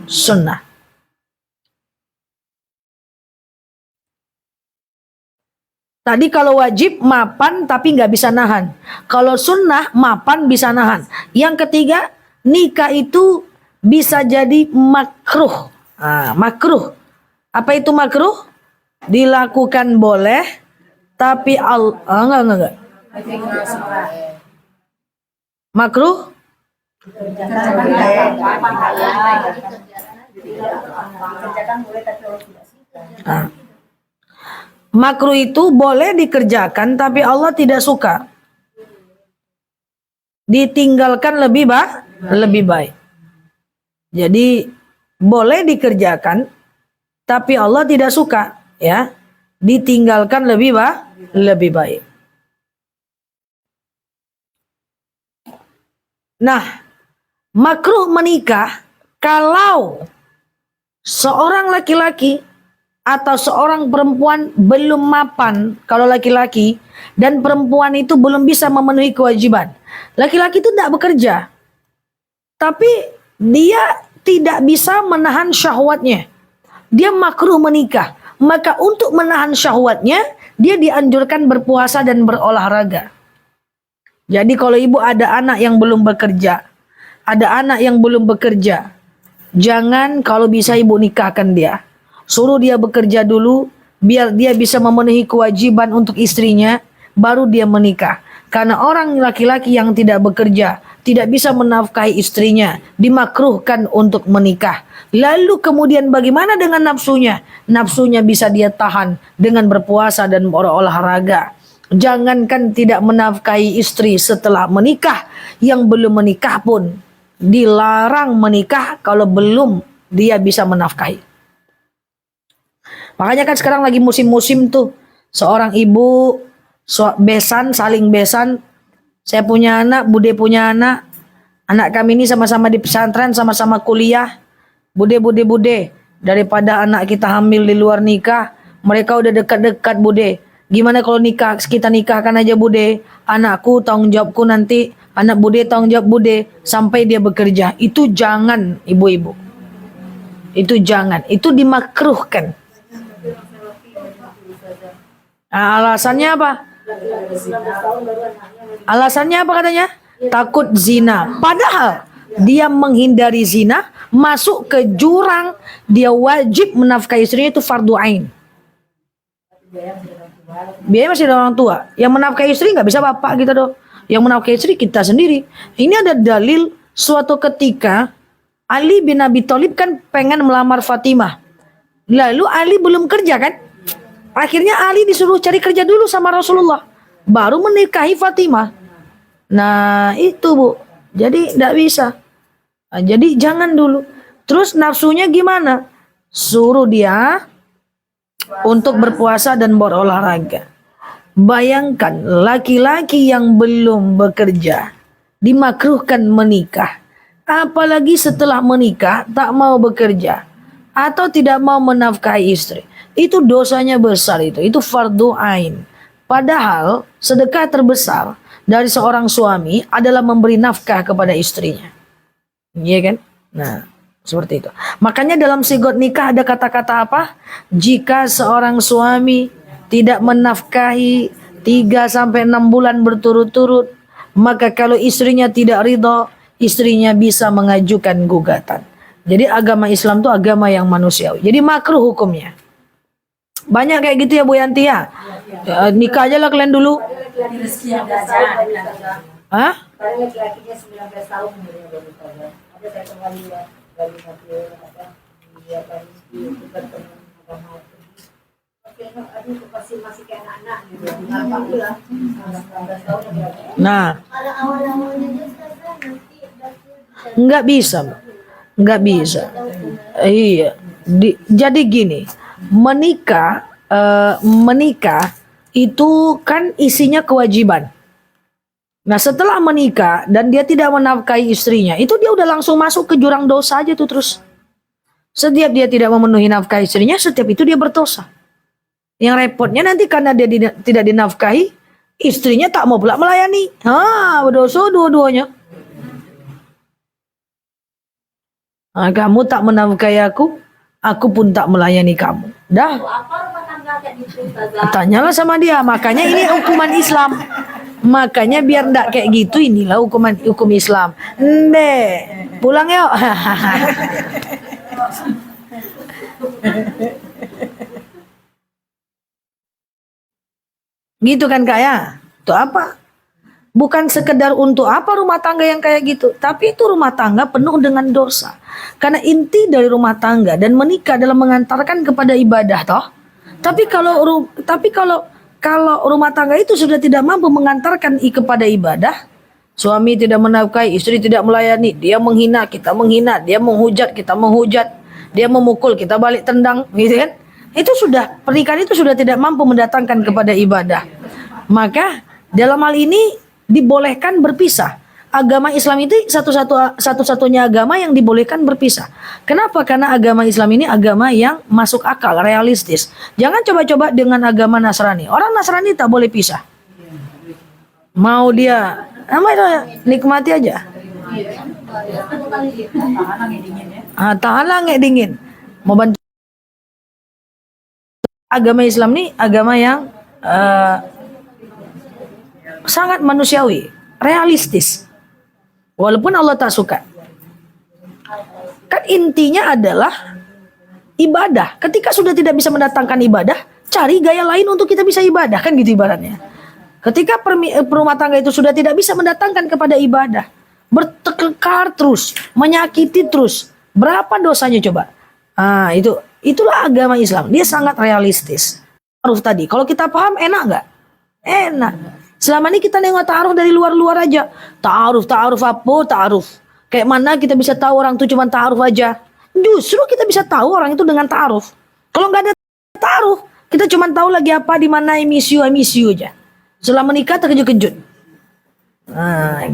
sunnah. Tadi kalau wajib mapan tapi nggak bisa nahan. Kalau sunnah mapan bisa nahan. Yang ketiga, nikah itu bisa jadi makruh. Makruh. Apa itu makruh? Dilakukan boleh, tapi enggak. Makruh? Makruh itu boleh dikerjakan tapi Allah tidak suka. Ditinggalkan lebih baik. Jadi boleh dikerjakan tapi Allah tidak suka, ya. Ditinggalkan lebih baik. Nah, makruh menikah kalau seorang laki-laki atau seorang perempuan belum mapan, kalau laki-laki, dan perempuan itu belum bisa memenuhi kewajiban. Laki-laki itu tidak bekerja, tapi dia tidak bisa menahan syahwatnya. Dia makruh menikah. Maka untuk menahan syahwatnya, dia dianjurkan berpuasa dan berolahraga. Jadi kalau ibu ada anak yang belum bekerja, jangan kalau bisa ibu nikahkan dia. Suruh dia bekerja dulu, biar dia bisa memenuhi kewajiban untuk istrinya, baru dia menikah. Karena orang laki-laki yang tidak bekerja, tidak bisa menafkahi istrinya, dimakruhkan untuk menikah. Lalu kemudian bagaimana dengan nafsunya? Nafsunya bisa dia tahan dengan berpuasa dan berolahraga. Jangankan tidak menafkahi istri setelah menikah, yang belum menikah pun dilarang menikah kalau belum dia bisa menafkahi. Makanya kan sekarang lagi musim-musim tuh, seorang ibu saling besan. Saya punya anak, bude punya anak. Anak kami ini sama-sama di pesantren, sama-sama kuliah. Bude, daripada anak kita hamil di luar nikah, mereka udah dekat-dekat bude. Gimana kalau kita nikahkan aja bude, anakku tanggung jawabku nanti, anak bude tanggung jawab bude, sampai dia bekerja. Itu jangan ibu-ibu. Itu jangan, itu dimakruhkan. Alasannya apa? Alasannya apa katanya? Takut zina. Padahal dia menghindari zina, masuk ke jurang, dia wajib menafkahi istrinya, itu fardu ain. Biaya masih ada orang tua. Yang menafkahi istri nggak bisa bapak gitu doh. Yang menafkahi istri kita sendiri. Ini ada dalil suatu ketika Ali bin Abi Thalib kan pengen melamar Fatimah. Lalu Ali belum kerja kan? Akhirnya Ali disuruh cari kerja dulu sama Rasulullah, baru menikahi Fatimah. Nah itu bu, jadi tidak bisa. Nah, jadi jangan dulu. Terus nafsunya gimana? Suruh dia untuk berpuasa dan berolahraga. Bayangkan laki-laki yang belum bekerja dimakruhkan menikah, apalagi setelah menikah tak mau bekerja atau tidak mau menafkahi istri. Itu dosanya besar, itu fardu ain. Padahal sedekah terbesar dari seorang suami adalah memberi nafkah kepada istrinya. Iya kan? Nah, seperti itu. Makanya dalam sigot nikah ada kata-kata apa? Jika seorang suami tidak menafkahi 3-6 bulan berturut-turut, maka kalau istrinya tidak ridho, istrinya bisa mengajukan gugatan. Jadi agama Islam itu agama yang manusiawi. Jadi makruh hukumnya. Banyak kayak gitu ya Bu Yanti ya? Nikah aja lah kalian dulu. Hah? Laki-lakinya 19 tahun baru nikah. Ada saya kembali dari agama. Aduh, masih kayak anak-anak gitu. Alhamdulillah. 19 tahun. Nah, Kalau awal-awalnya dia Ustazah, nanti Nggak bisa, Mbak. Nggak bisa. Iya. Jadi gini, menikah itu kan isinya kewajiban. Nah, setelah menikah dan dia tidak menafkahi istrinya, itu dia udah langsung masuk ke jurang dosa aja tuh terus. Setiap dia tidak memenuhi nafkah istrinya, setiap itu dia berdosa. Yang repotnya nanti karena dia tidak dinafkahi, istrinya tak mau pula melayani. Berdosa dua-duanya. Kamu tak menafkahi aku pun tak melayani kamu. Dah. Apa rumah tangga kayak gitu, Ustazah? Tanyalah sama dia. Makanya ini hukuman Islam. Makanya biar ndak kayak gitu, inilah hukum Islam. Pulang yuk. Gitu kan Kak ya? Itu apa? Bukan sekedar untuk apa rumah tangga yang kayak gitu, tapi itu rumah tangga penuh dengan dosa. Karena inti dari rumah tangga dan menikah adalah mengantarkan kepada ibadah toh. Tapi kalau rumah tangga itu sudah tidak mampu mengantarkan kepada ibadah, suami tidak menafkahi, istri tidak melayani, dia menghina, kita menghina, dia menghujat, kita menghujat, dia memukul, kita balik tendang, gitu kan? Itu sudah, pernikahan itu sudah tidak mampu mendatangkan kepada ibadah. Maka dalam hal ini dibolehkan berpisah. Agama Islam itu satu-satunya agama yang dibolehkan berpisah. Kenapa? Karena agama Islam ini agama yang masuk akal, realistis. Jangan coba-coba dengan agama Nasrani. Orang Nasrani tak boleh pisah. Mau dia, nikmati aja. Tahan nggak dingin. Mau bantu. Agama Islam ini agama yang sangat manusiawi, realistis. Walaupun Allah tak suka. Kan intinya adalah ibadah. Ketika sudah tidak bisa mendatangkan ibadah, cari gaya lain untuk kita bisa ibadah. Kan gitu ibaratnya. Ketika rumah tangga itu sudah tidak bisa mendatangkan kepada ibadah, bertengkar terus, menyakiti terus, berapa dosanya coba? Itulah agama Islam. Dia sangat realistis. Ta'aruf tadi, kalau kita paham enak nggak? Enak. Selama ini kita nengok ta'aruf dari luar-luar aja. Ta'aruf apa? Ta'aruf. Kayak mana kita bisa tahu orang itu cuma ta'aruf aja? Justru kita bisa tahu orang itu dengan ta'aruf. Kalau nggak ada ta'aruf, kita cuma tahu lagi apa di mana I miss you aja. Setelah menikah terkejut-kejut.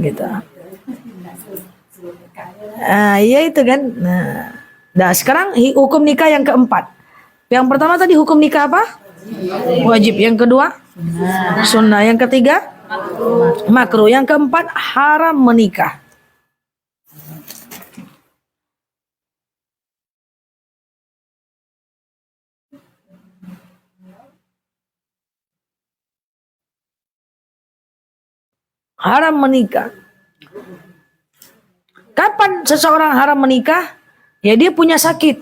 Gitu. Ya itu kan. Nah, sekarang hukum nikah yang keempat. Yang pertama tadi hukum nikah apa? Wajib. Yang kedua? Sunnah. Yang ketiga? Makruh. Yang keempat haram menikah. Haram menikah. Kapan seseorang haram menikah? Ya dia punya sakit.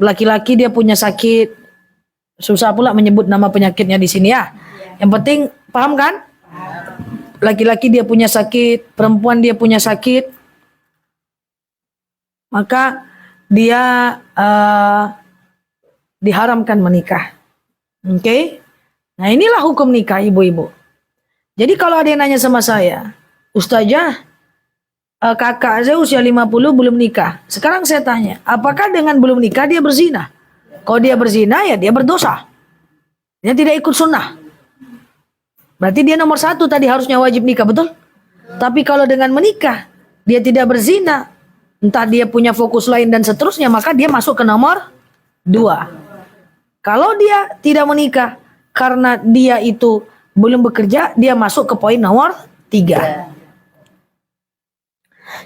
Laki-laki dia punya sakit. Susah pula menyebut nama penyakitnya di sini ya. Yang penting paham kan? Laki-laki dia punya sakit, perempuan dia punya sakit. Maka dia diharamkan menikah. Oke? Nah, inilah hukum nikah ibu-ibu. Jadi kalau ada yang nanya sama saya, Ustazah, kakak saya usia 50 belum nikah. Sekarang saya tanya, apakah dengan belum nikah dia berzina? Kalau dia berzina ya dia berdosa. Dia tidak ikut sunnah. Berarti dia nomor 1 tadi harusnya wajib nikah, betul? Tapi kalau dengan menikah dia tidak berzina, entah dia punya fokus lain dan seterusnya, maka dia masuk ke nomor 2. Kalau dia tidak menikah karena dia itu belum bekerja, dia masuk ke poin nomor 3.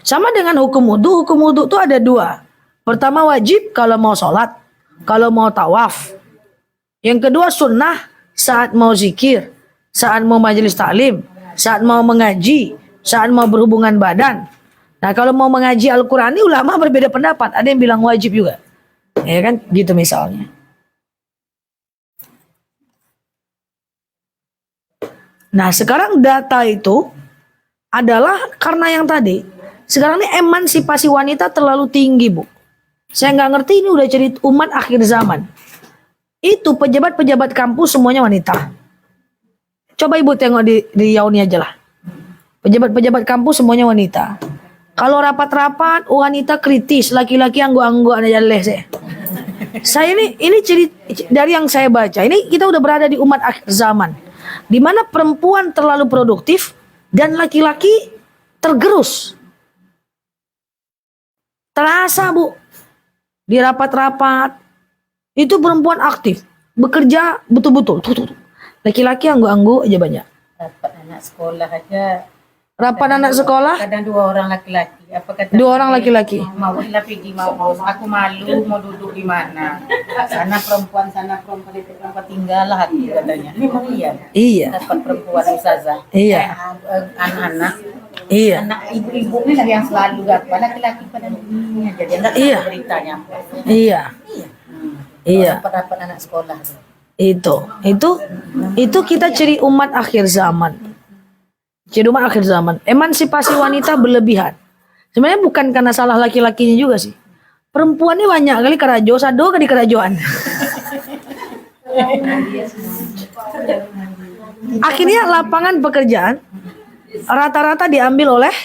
Sama dengan hukum wudu. Hukum wudu itu ada 2. Pertama wajib kalau mau sholat, kalau mau tawaf. Yang kedua sunnah saat mau zikir, saat mau majelis taklim, saat mau mengaji, saat mau berhubungan badan. Nah kalau mau mengaji Al-Quran ini ulama berbeda pendapat. Ada yang bilang wajib juga. Ya kan gitu misalnya. Nah sekarang data itu adalah karena yang tadi. Sekarang ini emansipasi wanita terlalu tinggi, Bu. Saya nggak ngerti ini udah jadi umat akhir zaman. Itu pejabat-pejabat kampus semuanya wanita. Coba Ibu tengok di Riau ini aja lah. Pejabat-pejabat kampus semuanya wanita. Kalau rapat-rapat wanita kritis, laki-laki anggo-anggo aja saya. Saya ini dari yang saya baca, ini kita udah berada di umat akhir zaman, di mana perempuan terlalu produktif dan laki-laki tergerus. Terasa Bu, di rapat-rapat itu perempuan aktif, bekerja betul-betul. Laki-laki anggo-anggo aja banyak. Dapat anak sekolah aja. Rapat anak sekolah, Kadang 2 orang laki-laki. Apa kata 2 orang laki-laki. Mau lah pergi mau. Aku malu mau duduk di mana. Sana perempuan itu perempuan tinggal lah hati katanya. Memang iya. Iya, Dapat perempuan ustazah. Iya. Anak-anak. iya, Anak ibu-ibu ini lah yang selalu apa laki-laki pada dunia jadi enggak Iya. tahu beritanya apa. iya, iya. Dapat anak sekolah. Itu kita ciri umat akhir zaman. Ciri umat akhir zaman. Emansipasi wanita berlebihan. Sebenarnya bukan karena salah laki-lakinya juga sih. Perempuan ini banyak kali kerajo, sado ke di kerajoan. Akhirnya lapangan pekerjaan rata-rata diambil oleh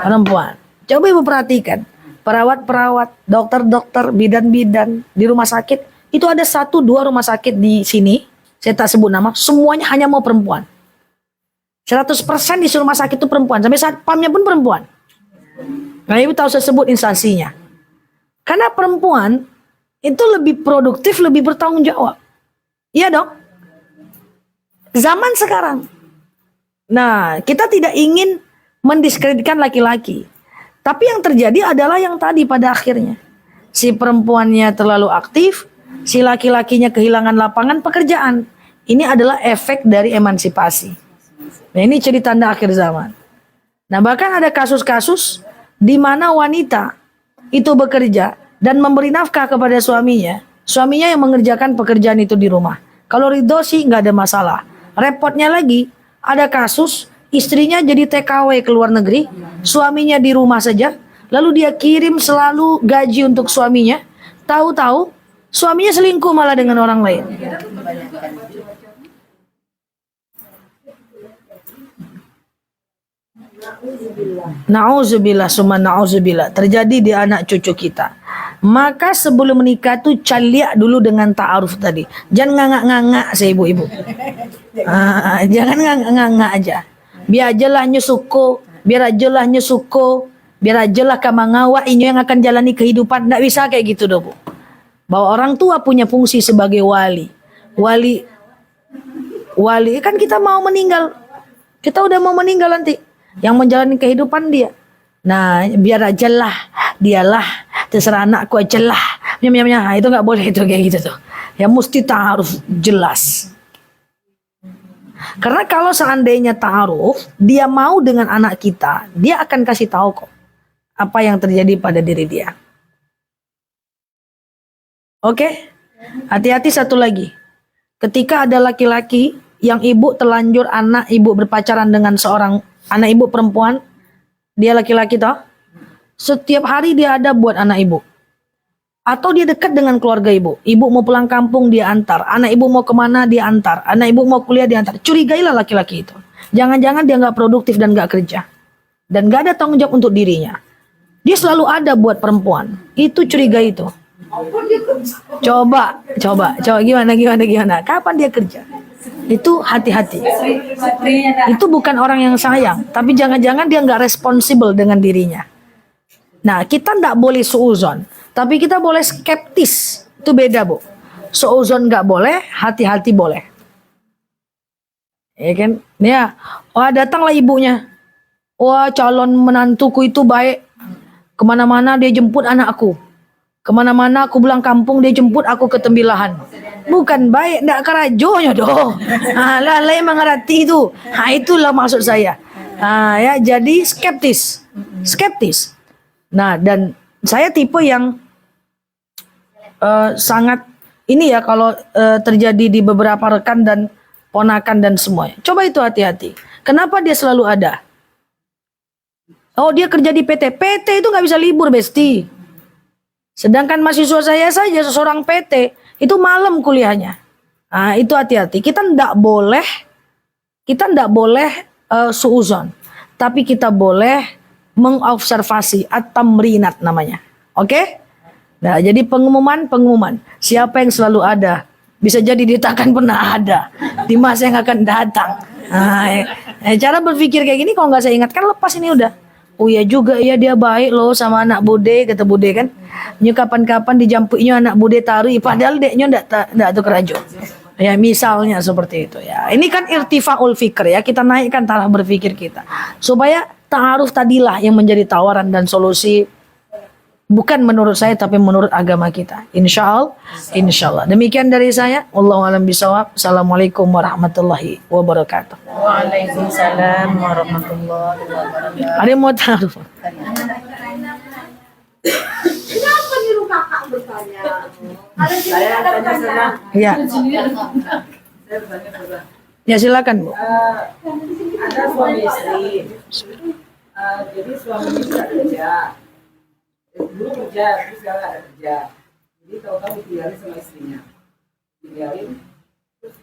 perempuan. Coba ibu perhatikan, perawat-perawat, dokter-dokter, bidan-bidan di rumah sakit, itu ada 1-2 rumah sakit di sini, saya tak sebut nama, semuanya hanya mau perempuan. 100% di rumah sakit itu perempuan, sampai satpamnya pun perempuan. Nah ibu tahu saya sebut instansinya. Karena perempuan itu lebih produktif, lebih bertanggung jawab. Iya dong? Zaman sekarang. Nah, kita tidak ingin mendiskreditkan laki-laki. Tapi yang terjadi adalah yang tadi pada akhirnya. Si perempuannya terlalu aktif, si laki-lakinya kehilangan lapangan pekerjaan. Ini adalah efek dari emansipasi. Nah, ini ciri tanda akhir zaman. Nah, bahkan ada kasus-kasus di mana wanita itu bekerja dan memberi nafkah kepada suaminya. Suaminya yang mengerjakan pekerjaan itu di rumah. Kalau ridho sih nggak ada masalah. Repotnya lagi, ada kasus istrinya jadi TKW ke luar negeri, suaminya di rumah saja, lalu dia kirim selalu gaji untuk suaminya, tahu-tahu suaminya selingkuh malah dengan orang lain. Nauzubillah summa nauzubillah terjadi di anak cucu kita. Maka sebelum menikah tuh caliak dulu dengan ta'aruf tadi. Jangan ngangak-ngangak saya ibu-ibu. Jangan ngangak-ngangak aja. Biar ajalah nyusuko, biar ajalah nyusuko, biar ajalah kamangawa inyo yang akan jalani kehidupan. Nggak bisa kayak gitu doh Bu. Bahwa orang tua punya fungsi sebagai wali. Wali kan kita mau meninggal. Kita udah mau meninggal nanti. Yang menjalani kehidupan dia. Nah, biar ajalah, dialah, terserah anakku ajalah. Nah, itu nggak boleh itu kayak gitu tuh. Ya mesti ta'aruf jelas. Karena kalau seandainya ta'aruf, dia mau dengan anak kita, dia akan kasih tahu kok apa yang terjadi pada diri dia. Oke? Hati-hati satu lagi. Ketika ada laki-laki yang ibu terlanjur anak ibu berpacaran dengan seorang anak ibu perempuan, dia laki-laki toh, setiap hari dia ada buat anak ibu. Atau dia dekat dengan keluarga ibu. Ibu mau pulang kampung dia antar. Anak ibu mau kemana dia antar. Anak ibu mau kuliah dia antar. Curigailah laki-laki itu. Jangan-jangan dia nggak produktif dan nggak kerja. Dan nggak ada tanggung jawab untuk dirinya. Dia selalu ada buat perempuan. Itu curigai itu. Coba gimana? Kapan dia kerja? Itu hati-hati. Itu bukan orang yang sayang, tapi jangan-jangan dia nggak responsibel dengan dirinya. Nah, kita nggak boleh suuzon, tapi kita boleh skeptis. Itu beda Bu. Suuzon nggak boleh, hati-hati boleh. Ya kan? Ya, wah datanglah ibunya. Wah calon menantuku itu baik. Kemana-mana dia jemput anakku. Kemana-mana aku pulang kampung dia jemput aku ke tembilahan. Bukan baik, ndak kerajonya doh. Lalai mengerti itu. Itulah maksud saya. Ya jadi skeptis. Nah dan saya tipe yang sangat ini ya kalau terjadi di beberapa rekan dan ponakan dan semuanya. Coba itu hati-hati. Kenapa dia selalu ada? Oh dia kerja di PT. PT itu nggak bisa libur Besti. Sedangkan mahasiswa saya saja seorang PT itu malam kuliahnya. Itu hati-hati. Kita ndak boleh suuzon. tapi kita boleh mengobservasi at-tamrinat namanya. Oke? Nah, jadi pengumuman siapa yang selalu ada. Bisa jadi dia tak akan pernah ada di masa yang akan datang. Nah, cara berpikir kayak gini kalau nggak saya ingatkan lepas ini udah. Oh iya juga ya dia baik loh sama anak bude, kata bude kan. Nyu kapan-kapan dijampuinya anak bude taruh, padahal deknya ndak tuh kerajo. Ya misalnya seperti itu ya. Ini kan irtifaul fikr ya, kita naikkan taraf berpikir kita. Supaya ta'aruf tadilah yang menjadi tawaran dan solusi. Bukan menurut saya tapi menurut agama kita. Insyaallah. Demikian dari saya. Wallahu a'lam bishawab. Assalamualaikum warahmatullahi wabarakatuh. Waalaikumsalam warahmatullahi wabarakatuh. Ada yang mau taruh? Kenapa nyuruh kakak bertanya? Kalau Saya tanya sana. Ya. Saya bertanya sana. Ya silakan Bu. Ada suami istri. Jadi suaminya tidak kerja. Dulu kerja, terus sekarang ada kerja. Jadi tahu-tahu ditinggalin sama istrinya. Tinggalin, terus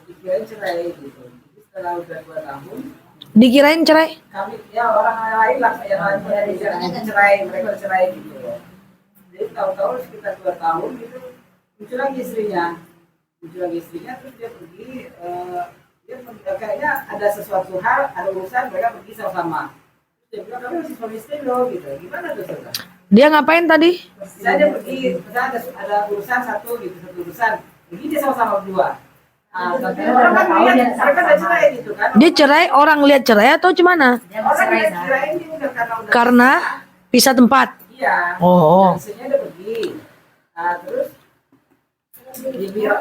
dikirain cerai gitu. Jadi setelah udah 2 tahun, Dikirain cerai? kami ya orang lain lah yang lain cerai, mereka cerai gitu. Jadi tahu-tahu sekitar 2 tahun gitu muncul lagi istrinya, terus dia pergi, kayaknya ada sesuatu hal, ada urusan mereka pergi sama-sama. Dia bilang kami masih suami istri loh gitu, gimana tuh saudara? Dia ngapain tadi? Saya pergi, misalnya ada urusan satu urusan, pergi dia sama-sama berdua. Tapi orang kan melihat mereka udah cerai gitu kan. Dia cerai, orang lihat cerai atau gimana? Orang lihat cerai ini udah karena udah Karena pisah tempat. iya. Oh. Dan istrinya udah pergi. Terus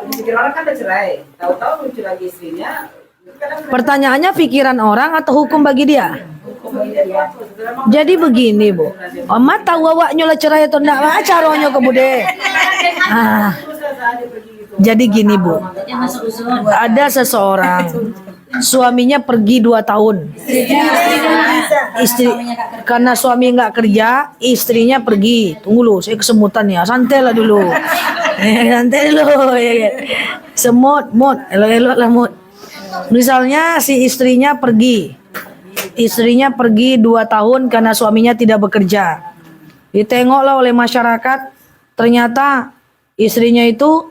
dipikir orang kan udah cerai. Tahu-tahu muncul lagi istrinya. Pertanyaannya pikiran orang atau hukum bagi dia? Jadi begini Bu, Oma tahu awaknya lah cerai atau enggak? Caranya ke bude. Jadi gini Bu, ada seseorang suaminya pergi 2 tahun. Istri karena suami nggak kerja, istrinya pergi. Tunggu lu, saya kesemutan ya. Santai lah dulu. Santai dulu. Semut, elok-elok lah mut. Misalnya si istrinya pergi. Istrinya pergi 2 tahun karena suaminya tidak bekerja. Ditengoklah oleh masyarakat, ternyata istrinya itu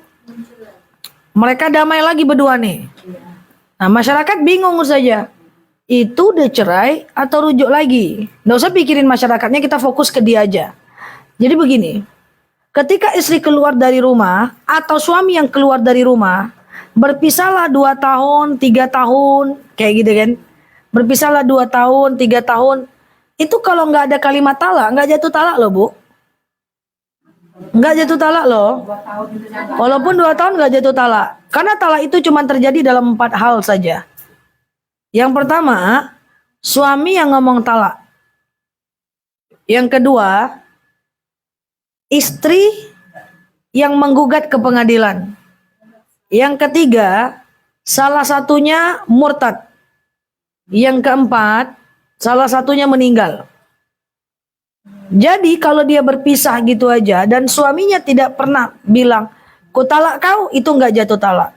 mereka damai lagi berdua nih. Nah, masyarakat bingung saja. Itu udah cerai atau rujuk lagi? Nggak usah pikirin masyarakatnya, kita fokus ke dia aja. Jadi begini, ketika istri keluar dari rumah atau suami yang keluar dari rumah, berpisahlah 2 tahun, 3 tahun, kayak gitu kan. Berpisahlah 2 tahun, 3 tahun. Itu kalau nggak ada kalimat talak, nggak jatuh talak loh Bu. Nggak jatuh talak loh. Walaupun 2 tahun nggak jatuh talak. Karena talak itu cuma terjadi dalam 4 hal saja. Yang pertama, suami yang ngomong talak. Yang kedua, istri yang menggugat ke pengadilan. Yang ketiga, salah satunya murtad. Yang keempat, salah satunya meninggal. Jadi kalau dia berpisah gitu aja dan suaminya tidak pernah bilang, "Ku talak kau," itu nggak jatuh talak.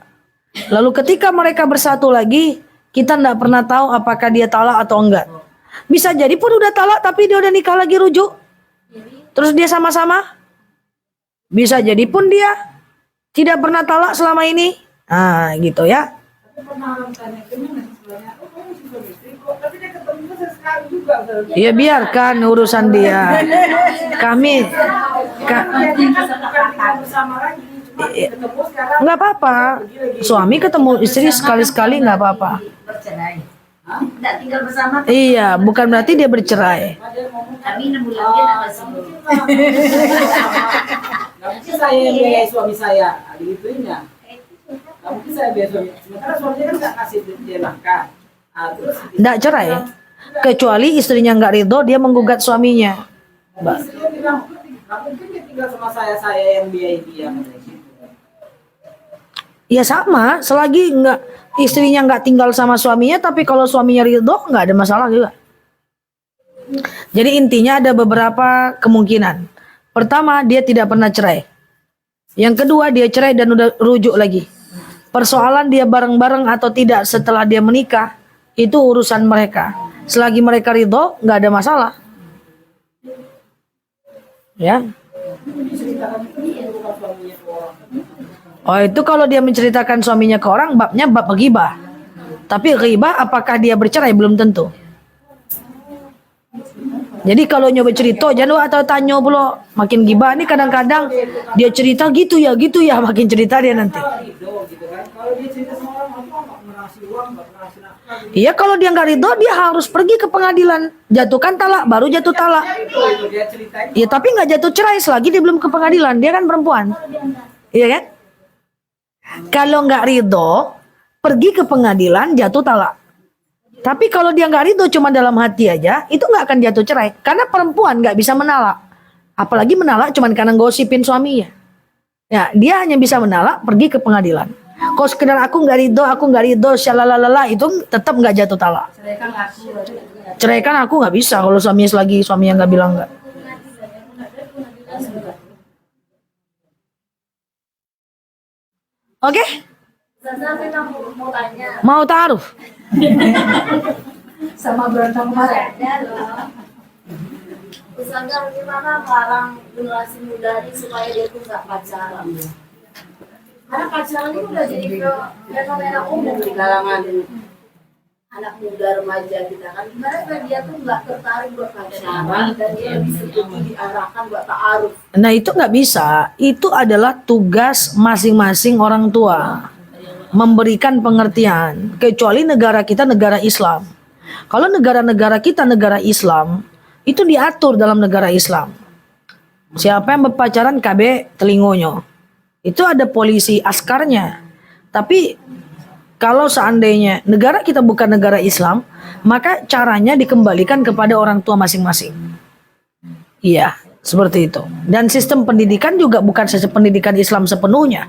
Lalu ketika mereka bersatu lagi, kita nggak pernah tahu apakah dia talak atau enggak. Bisa jadi pun udah talak tapi dia udah nikah lagi rujuk. Terus dia sama-sama. Bisa jadi pun dia tidak pernah talak selama ini. Nah, gitu ya. Ya biarkan urusan dia. Kami nggak apa-apa. Suami ketemu istri sekali-sekali nggak apa-apa. bercerai. Tidak tinggal bersama. Iya, bukan berarti dia bercerai. Kami 6 bulan dia tidak sebelum. Nggak mungkin saya yang biayai suami saya, digituinnya. Nggak mungkin saya biayai suami. Sementara suaminya kan nggak kasih dia nafkah. Terus Nggak cerai. Kecuali istrinya nggak ridho, dia menggugat suaminya. istrinya bilang, nggak mungkin dia tinggal sama saya yang biayai dia. Ya sama, selagi istrinya nggak tinggal sama suaminya, tapi kalau suaminya ridho nggak ada masalah juga. Jadi intinya ada beberapa kemungkinan. Pertama, dia tidak pernah cerai. Yang kedua, dia cerai dan udah rujuk lagi. Persoalan dia bareng-bareng atau tidak setelah dia menikah, itu urusan mereka. Selagi mereka ridho, nggak ada masalah. Ya. Oh itu kalau dia menceritakan suaminya ke orang, babnya bab ghibah. Tapi ghibah apakah dia bercerai belum tentu. Jadi kalau nyoba cerita jangan atau tanya pula makin gibah nih kadang-kadang dia cerita gitu ya makin cerita dia nanti. Ridho gitu kan. Kalau dia cerita sama orang, aku nggak pernah ngasih uang, nggak pernah ngasih nafkah. Iya kalau dia nggak ridho dia harus pergi ke pengadilan, jatuhkan talak baru jatuh talak. Itu dia ceritain. Iya tapi nggak jatuh cerai selagi dia belum ke pengadilan, dia kan perempuan. Iya kan? Kalau nggak ridho pergi ke pengadilan jatuh talak. Tapi kalau dia nggak ridho cuma dalam hati aja, itu nggak akan jatuh cerai. Karena perempuan nggak bisa menalak. Apalagi menalak cuma karena gosipin suaminya. Ya, dia hanya bisa menalak pergi ke pengadilan. Kalau sekedar aku nggak ridho, syalalala itu tetap nggak jatuh talak. Ceraikan aku nggak bisa kalau suaminya nggak bilang nggak. Oke? Saya mau tanya. Mau taruh? Sama berantem kemarin. Ada loh. Ustazah gimana melarang generasi muda ini supaya dia tuh nggak pacaran? Karena pacaran itu udah jadi fenomena umum di kalangan anak muda remaja kita kan. Gimana supaya dia tuh nggak tertarik buat pacaran dan dia lebih setuju diarahkan buat ta'aruf? Nah itu nggak bisa. Itu adalah tugas masing-masing orang tua. Memberikan pengertian. Kecuali negara kita negara Islam. Kalau negara-negara kita negara Islam, itu diatur dalam negara Islam. Siapa yang berpacaran KB telingonyo. Itu ada polisi askarnya. Tapi kalau seandainya negara kita bukan negara Islam, maka caranya dikembalikan kepada orang tua masing-masing. Iya, seperti itu. Dan sistem pendidikan juga bukan sistem pendidikan Islam sepenuhnya.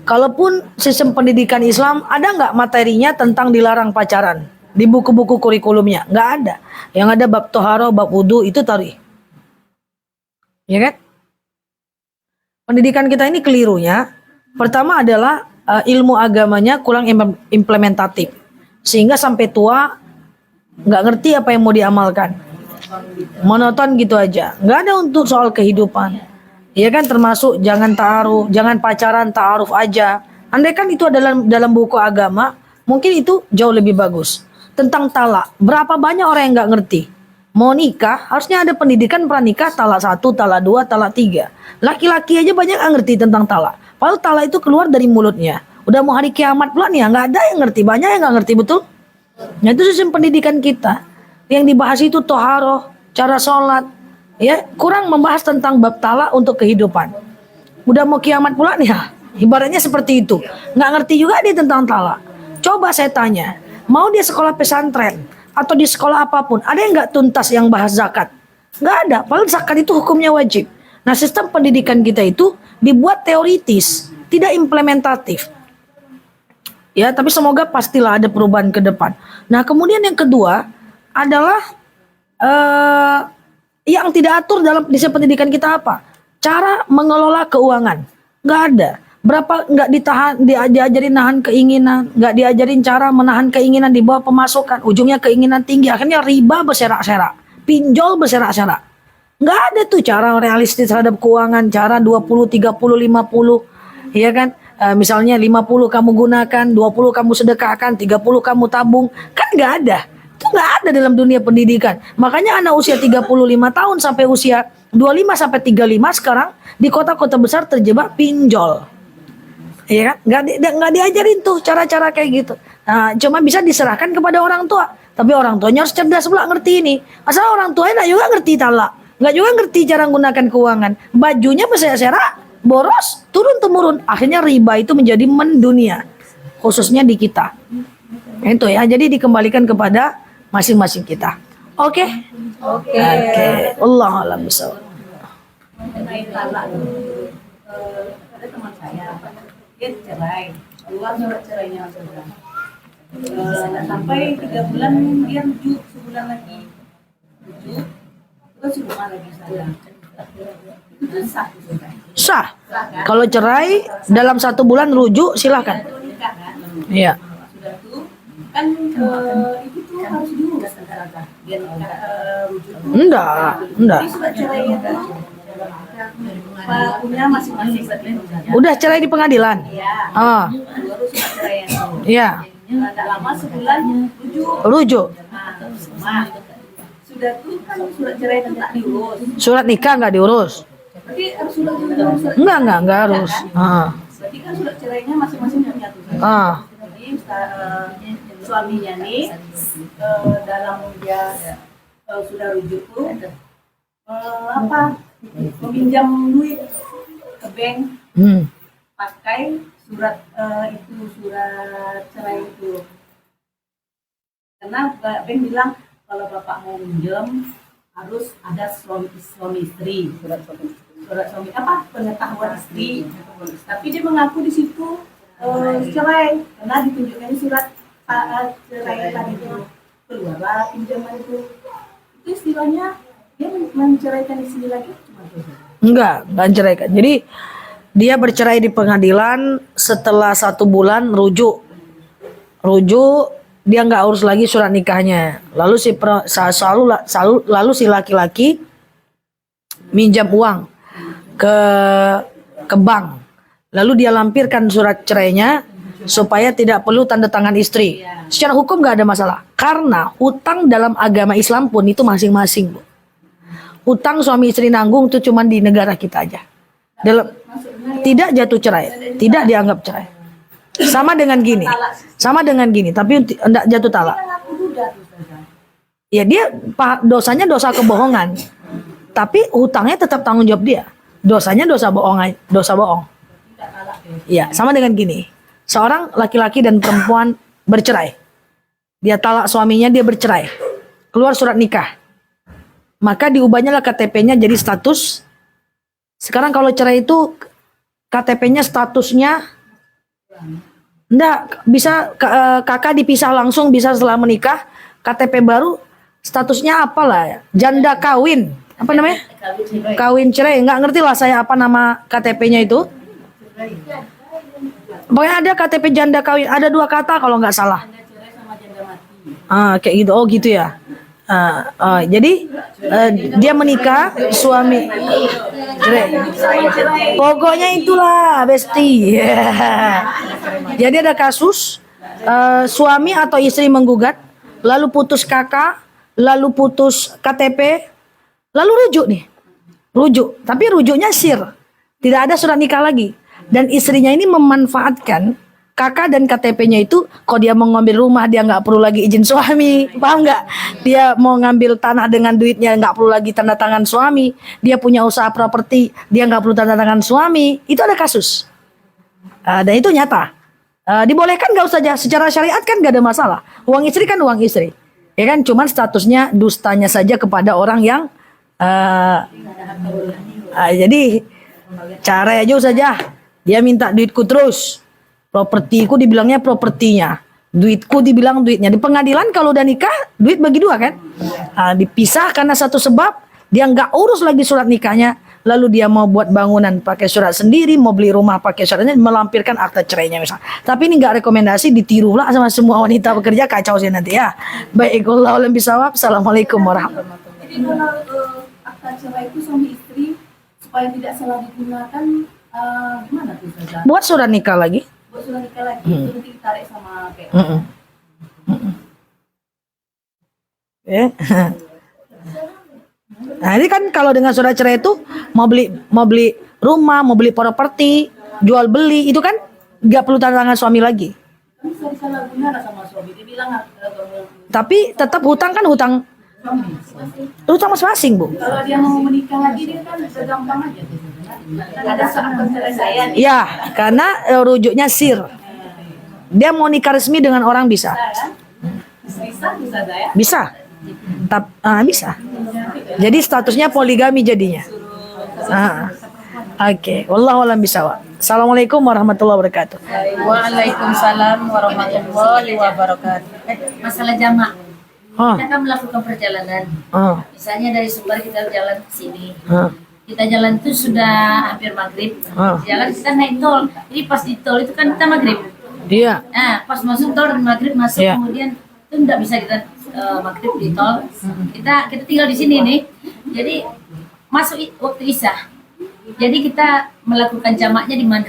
Kalaupun sistem pendidikan Islam, ada nggak materinya tentang dilarang pacaran? Di buku-buku kurikulumnya? Nggak ada. Yang ada bab toharo, bab wudu, itu tadi. Ya kan? Pendidikan kita ini kelirunya. Pertama adalah ilmu agamanya kurang implementatif. Sehingga sampai tua, nggak ngerti apa yang mau diamalkan. Monoton gitu aja. Nggak ada untuk soal kehidupan. Ya kan termasuk jangan ta'aruf, jangan pacaran, ta'aruf aja. Andai kan itu adalah dalam buku agama, mungkin itu jauh lebih bagus. Tentang talak, berapa banyak orang yang nggak ngerti. Mau nikah, harusnya ada pendidikan pranikah, talak 1, talak 2, talak 3. Laki-laki aja banyak nggak ngerti tentang talak. Padahal talak itu keluar dari mulutnya. Udah mau hari kiamat pula nih, nggak ada yang ngerti, banyak yang nggak ngerti betul. Nah itu sistem pendidikan kita. Yang dibahas itu toharoh, cara sholat, ya kurang membahas tentang bab talak untuk kehidupan. Udah mau kiamat pula nih ya, ibaratnya seperti itu. Nggak ngerti juga dia tentang talak. Coba saya tanya, mau dia sekolah pesantren atau di sekolah apapun, ada yang nggak tuntas yang bahas zakat? Nggak ada, padahal zakat itu hukumnya wajib. Nah sistem pendidikan kita itu dibuat teoritis, tidak implementatif. Ya, tapi semoga pastilah ada perubahan ke depan. Nah kemudian yang kedua adalah yang tidak atur dalam sistem pendidikan kita apa? Cara mengelola keuangan. Nggak ada. Berapa nggak diajarin nahan keinginan, nggak diajarin cara menahan keinginan di bawah pemasukan. Ujungnya keinginan tinggi, akhirnya riba berserak-serak, pinjol berserak-serak. Nggak ada tuh cara realistis terhadap keuangan, cara 20, 30, 50. Ya kan? Misalnya 50 kamu gunakan, 20 kamu sedekahkan, 30 kamu tabung. Kan nggak ada. Itu nggak ada dalam dunia pendidikan. Makanya anak usia 35 tahun sampai usia 25 sampai 35 sekarang di kota-kota besar terjebak pinjol. Ya kan? Nggak diajarin tuh cara-cara kayak gitu. Nah, cuma bisa diserahkan kepada orang tua. Tapi orang tuanya harus cerdas pula ngerti ini. Asal orang tuanya nggak juga ngerti talak. Nggak juga ngerti cara menggunakan keuangan. Bajunya berserak-serak, boros, turun-temurun. Akhirnya riba itu menjadi mendunia. Khususnya di kita. Itu ya, jadi dikembalikan kepada masing-masing kita. Oke? Oke. Allah alam bisawab. Mengenai talak ada teman saya, dia cerai, keluar surat cerainya saudara. Sampai 3 bulan dia rujuk, sebulan lagi rujuk, terus hubungan lagi saya. Itu sah, saudara. Sah. Kalau cerai dalam 1 bulan rujuk silahkan. Nikah kan? Iya. Sudah tuh kan ibu tuh harus diurus antara Enggak. Jadi surat cerai itu punya masing-masing berarti. Udah cerai di pengadilan. Iya. Ah, Baru surat cerai itu. iya. Tidak lama sebulan rujuk. Rujuk. Nah, cuma sudah tuh kan surat cerai itu tak diurus. Surat nikah nggak diurus. Berarti harus surat cerai. Enggak harus. Ah, Berarti kan surat cerainya masing-masing punya tuh. ah. Jadi suaminya nih dalam dia sudah rujuk tuh meminjam duit ke bank Hmm. pakai surat surat cerai itu. Karena bank bilang kalau bapak mau minjem harus ada suami istri, surat suami apa pengetahuan istri. Tapi dia mengaku di situ cerai karena ditunjukkan surat cerai tadi itu keluarlah pinjaman itu istilahnya dia menceraikan istri lagi cuma itu. Enggak menceraikan. Jadi dia bercerai di pengadilan, setelah 1 bulan rujuk dia nggak urus lagi surat nikahnya. Lalu lalu si laki-laki minjam uang ke bank. Lalu dia lampirkan surat cerainya supaya tidak perlu tanda tangan istri. Secara hukum nggak ada masalah. Karena hutang dalam agama Islam pun itu masing-masing, Bu. Hutang suami istri nanggung itu cuma di negara kita aja. Tidak jatuh cerai, tidak dianggap cerai. Sama dengan gini, tapi tidak jatuh talak. Ya dia dosanya dosa kebohongan, tapi hutangnya tetap tanggung jawab dia. Dosanya dosa bohong. Iya, sama dengan gini. Seorang laki-laki dan perempuan bercerai. Dia talak suaminya, dia bercerai. Keluar surat nikah. Maka diubahnya lah KTP-nya jadi status. Sekarang kalau cerai itu KTP-nya statusnya enggak bisa kakak dipisah langsung, bisa setelah menikah. KTP baru statusnya apalah ya? Janda kawin. Apa namanya? Kawin cerai. Enggak ngerti lah saya apa nama KTP-nya itu. Pokoknya ada KTP janda kawin, ada 2 kata kalau nggak salah. Kayak gitu. Oh gitu ya. Jadi dia menikah, suami cerai. Pokoknya itulah besti. Jadi ada kasus suami atau istri menggugat, lalu putus kakak, lalu putus KTP, lalu rujuk nih. Tapi rujuknya sir. Tidak ada surat nikah lagi. Dan istrinya ini memanfaatkan kakak dan KTP-nya itu, kalau dia mau ngambil rumah dia nggak perlu lagi izin suami, paham nggak? Dia mau ngambil tanah dengan duitnya nggak perlu lagi tanda tangan suami. Dia punya usaha properti, dia nggak perlu tanda tangan suami. Itu ada kasus. Dan itu nyata. Dibolehkan nggak usah aja. Secara syariat kan nggak ada masalah. Uang istri kan uang istri, ya kan? Cuman statusnya dustanya saja kepada orang yang jadi cara aja saja. Dia minta duitku terus. Propertiku dibilangnya propertinya. Duitku dibilang duitnya. Di pengadilan kalau udah nikah, duit bagi 2 kan? Dipisah karena satu sebab. Dia nggak urus lagi surat nikahnya. Lalu dia mau buat bangunan pakai surat sendiri. Mau beli rumah pakai suratnya. Melampirkan akta cerainya misalnya. Tapi ini nggak rekomendasi. Ditirulah sama semua wanita bekerja. Kacau sih nanti ya. Baik. Wallahu a'lam bishawab. Assalamualaikum warahmatullahi wabarakatuh. Jadi kalau akta cerai itu suami istri supaya tidak salah digunakan gimana tuh Ustazah? Buat surat nikah lagi. Buat surat nikah lagi itu nanti ditarik sama PA. Ya. Nah ini kan kalau dengan surat cerai itu mau beli rumah, mau beli properti, jual beli itu kan nggak perlu tanda tangan suami lagi. Kan bisa disalahgunakan sama suami. Dia bilang Tapi tetap hutang kan hutang masing-masing, Bu. kalau dia mau menikah lagi dia kan gampang aja tuh. Ada saat penyelesaian. Ya, karena rujuknya sir. Dia mau nikah resmi dengan orang bisa. Bisa saya. Bisa. Bisa. Jadi statusnya poligami jadinya. Oke, wallahu a'lam bishawab. Assalamualaikum warahmatullahi wabarakatuh. Waalaikumsalam warahmatullahi wabarakatuh. Masalah jamak. Oh, Kita kan melakukan perjalanan. Misalnya dari Sumbar kita jalan ke sini. Kita jalan itu sudah hampir maghrib. Jalan kita naik tol. Jadi pas di tol itu kan kita maghrib. Iya. Nah, pas masuk tol dan maghrib masuk Iya. kemudian itu tidak bisa kita maghrib di tol. Kita tinggal di sini nih. Jadi masuk waktu isya. Jadi kita melakukan jamaknya di mana?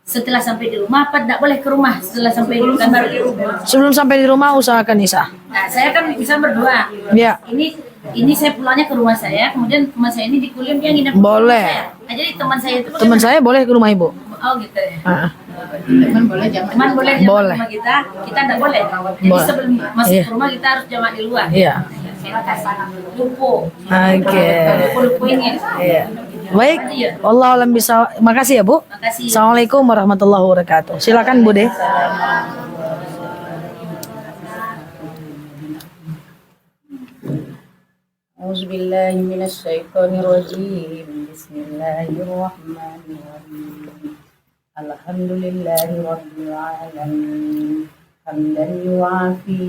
Setelah sampai di rumah apa tidak boleh ke rumah setelah sampai di kan baru di rumah. Sebelum sampai di rumah usahakan Isa. Nah, saya kan bisa berdua. Ya. Ini saya pulangnya ke rumah saya, kemudian teman saya ini di Kulim yang nginep di Boleh. rumah saya. Nah, jadi teman saya itu Teman saya boleh ke rumah Ibu. oh gitu ya. Ah, Teman boleh jamak. Teman boleh jamak Boleh. ke rumah kita tidak boleh. Jadi Boleh. sebelum masuk Iya. ke rumah kita harus jamak di luar. Iya. Kita kasih lupo. Oke. Lupo ini. Iya. Baik. Allah alam bisa. Makasih ya Bu. Makasih. Assalamualaikum warahmatullahi wabarakatuh. Silakan Bu De. Auzubillahiminasyaitonirrajim. Bismillahirrahmanirrahim. Alhamdulillahirabbil alamin. Hamdan yuafi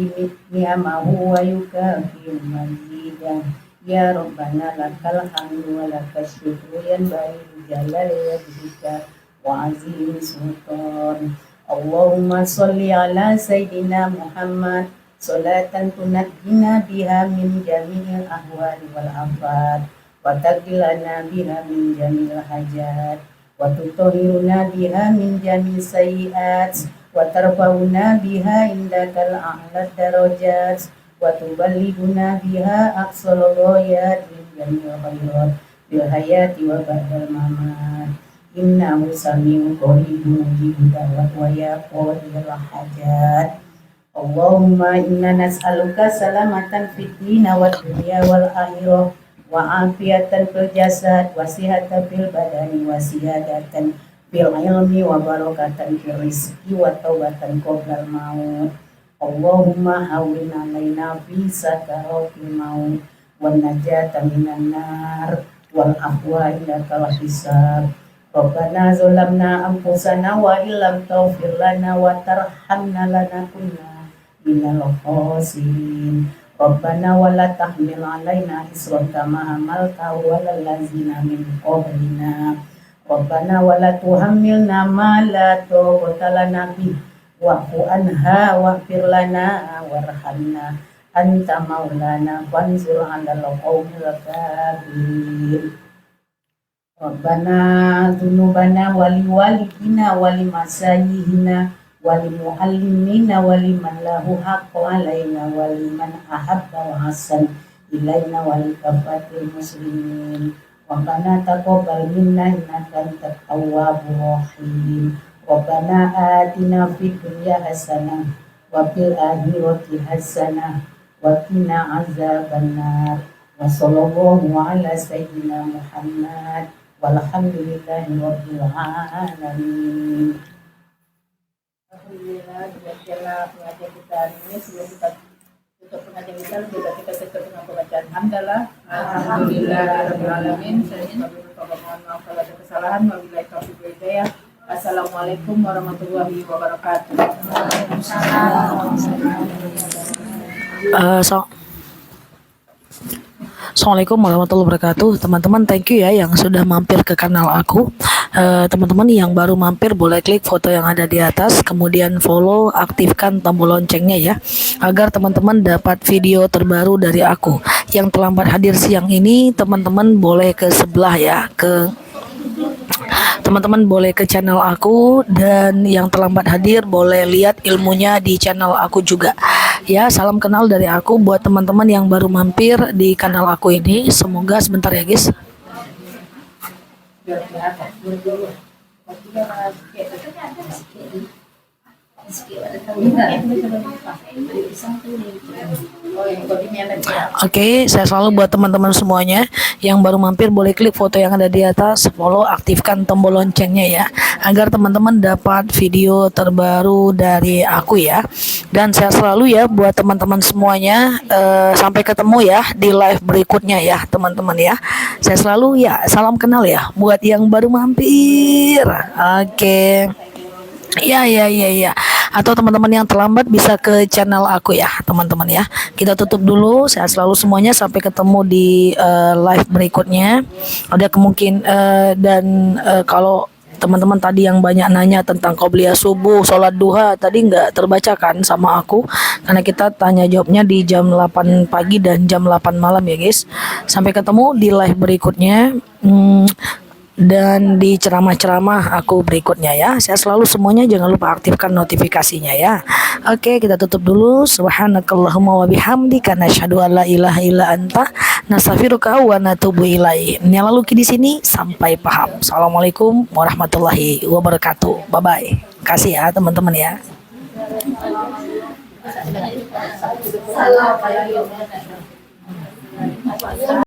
ni'amahu wa yukafi mazidah. Ya Rabbana lakal hamdu wa lakas syukru yanbaghi jalali wajhika wa azimi sultan. Allahumma sholli ala sayyidina Muhammad salatan tunajjina biha min jami'il ahwali wal afat wa taqilana biha min jami'il hajat wa tutahhiruna biha min jami'is sayyi'at wa tarfa'una biha indakal a'la darajat wa tuballighuna biha aqsal ghayat min jami'il khairat bil hayati wa ba'dal mamat. Innahu sami'un qaribun mujibud da'wat wa yaqdil hajat. Allahumma inna nas'aluka salamatan fid din wad dunya wal akhirah wa afiyatan fil jasad wa sihatan fil badani wa siyadatan fil ilmi wa barakatan fil rizqi wa taubatan qoblal maut. Allahumma hawwin 'alaina fi sakaratil maut wan najata minan nar wal afwa indakal hisab. Rabbana zalamna anfusana wa illam taghfir lana wa tarhamna lanakunna minal khasirin. Rabbana wa la tahmil 'alaina isran kama hamaltahu 'alal ladzina min qablina. Rabbana wa la tuhammilna ma la taqata lana bihi wa'fu anha waghfir lana warhamna anta maulana fanzur 'alal qaumil kafirin. Rabbana dzunubana wali walidina wali masayyihina wali muallimina wali man lahu haqqu alaina wali man ahabba wa hasan ilaina wali kafatil muslimin. Rabbana taqabbal minna innaka antat tawwabur rahim. Rabbana atina fid dunya hasanah wa fil akhirati hasanah wa qina azabannar. Wa sallallahu ala sayyidina Muhammad walhamdulillahi rabbil alamin. Alhamdulillah, demikianlah pengajian kita hari ini. Sebelum kita tutup pengajian kita, lebih baik kita tutup dengan pembacaan hamdalah. Alhamdulillahirabbil alamin. Saya mohon maaf kalau ada kesalahan. Wabillahi taufiq wal hidayah. Assalamualaikum warahmatullahi wabarakatuh. Assalamualaikum warahmatullahi wabarakatuh. Teman-teman, thank you ya yang sudah mampir ke kanal aku. Teman-teman yang baru mampir boleh klik foto yang ada di atas, kemudian follow, aktifkan tombol loncengnya ya, agar teman-teman dapat video terbaru dari aku. Yang terlambat hadir siang ini, teman-teman boleh ke sebelah ya, teman-teman boleh ke channel aku, dan yang terlambat hadir boleh lihat ilmunya di channel aku juga ya. Salam kenal dari aku buat teman-teman yang baru mampir di kanal aku ini. Semoga sebentar ya guys. Oke, saya selalu buat teman-teman semuanya yang baru mampir boleh klik foto yang ada di atas, follow, aktifkan tombol loncengnya ya, agar teman-teman dapat video terbaru dari aku ya. Dan saya selalu ya buat teman-teman semuanya, sampai ketemu ya di live berikutnya ya teman-teman ya. Saya selalu ya salam kenal ya buat yang baru mampir. Oke. Ya. Atau teman-teman yang terlambat bisa ke channel aku ya teman-teman ya. Kita tutup dulu. Saya selalu semuanya sampai ketemu di live berikutnya. Ada kemungkinan dan kalau teman-teman tadi yang banyak nanya tentang qobliyah subuh, sholat duha tadi nggak terbacakan sama aku karena kita tanya jawabnya di jam 8 pagi dan jam 8 malam ya guys. Sampai ketemu di live berikutnya. Dan di ceramah-ceramah aku berikutnya ya. Saya selalu semuanya, jangan lupa aktifkan notifikasinya ya. Oke, kita tutup dulu. Subhanakallahumma wa bihamdika nasyhadu an la ilaha illa anta nastaghfiruka wa natubu ilaik. Nyala Luki di sini sampai paham. Assalamualaikum warahmatullahi wabarakatuh. Bye bye. Kasih ya teman-teman ya.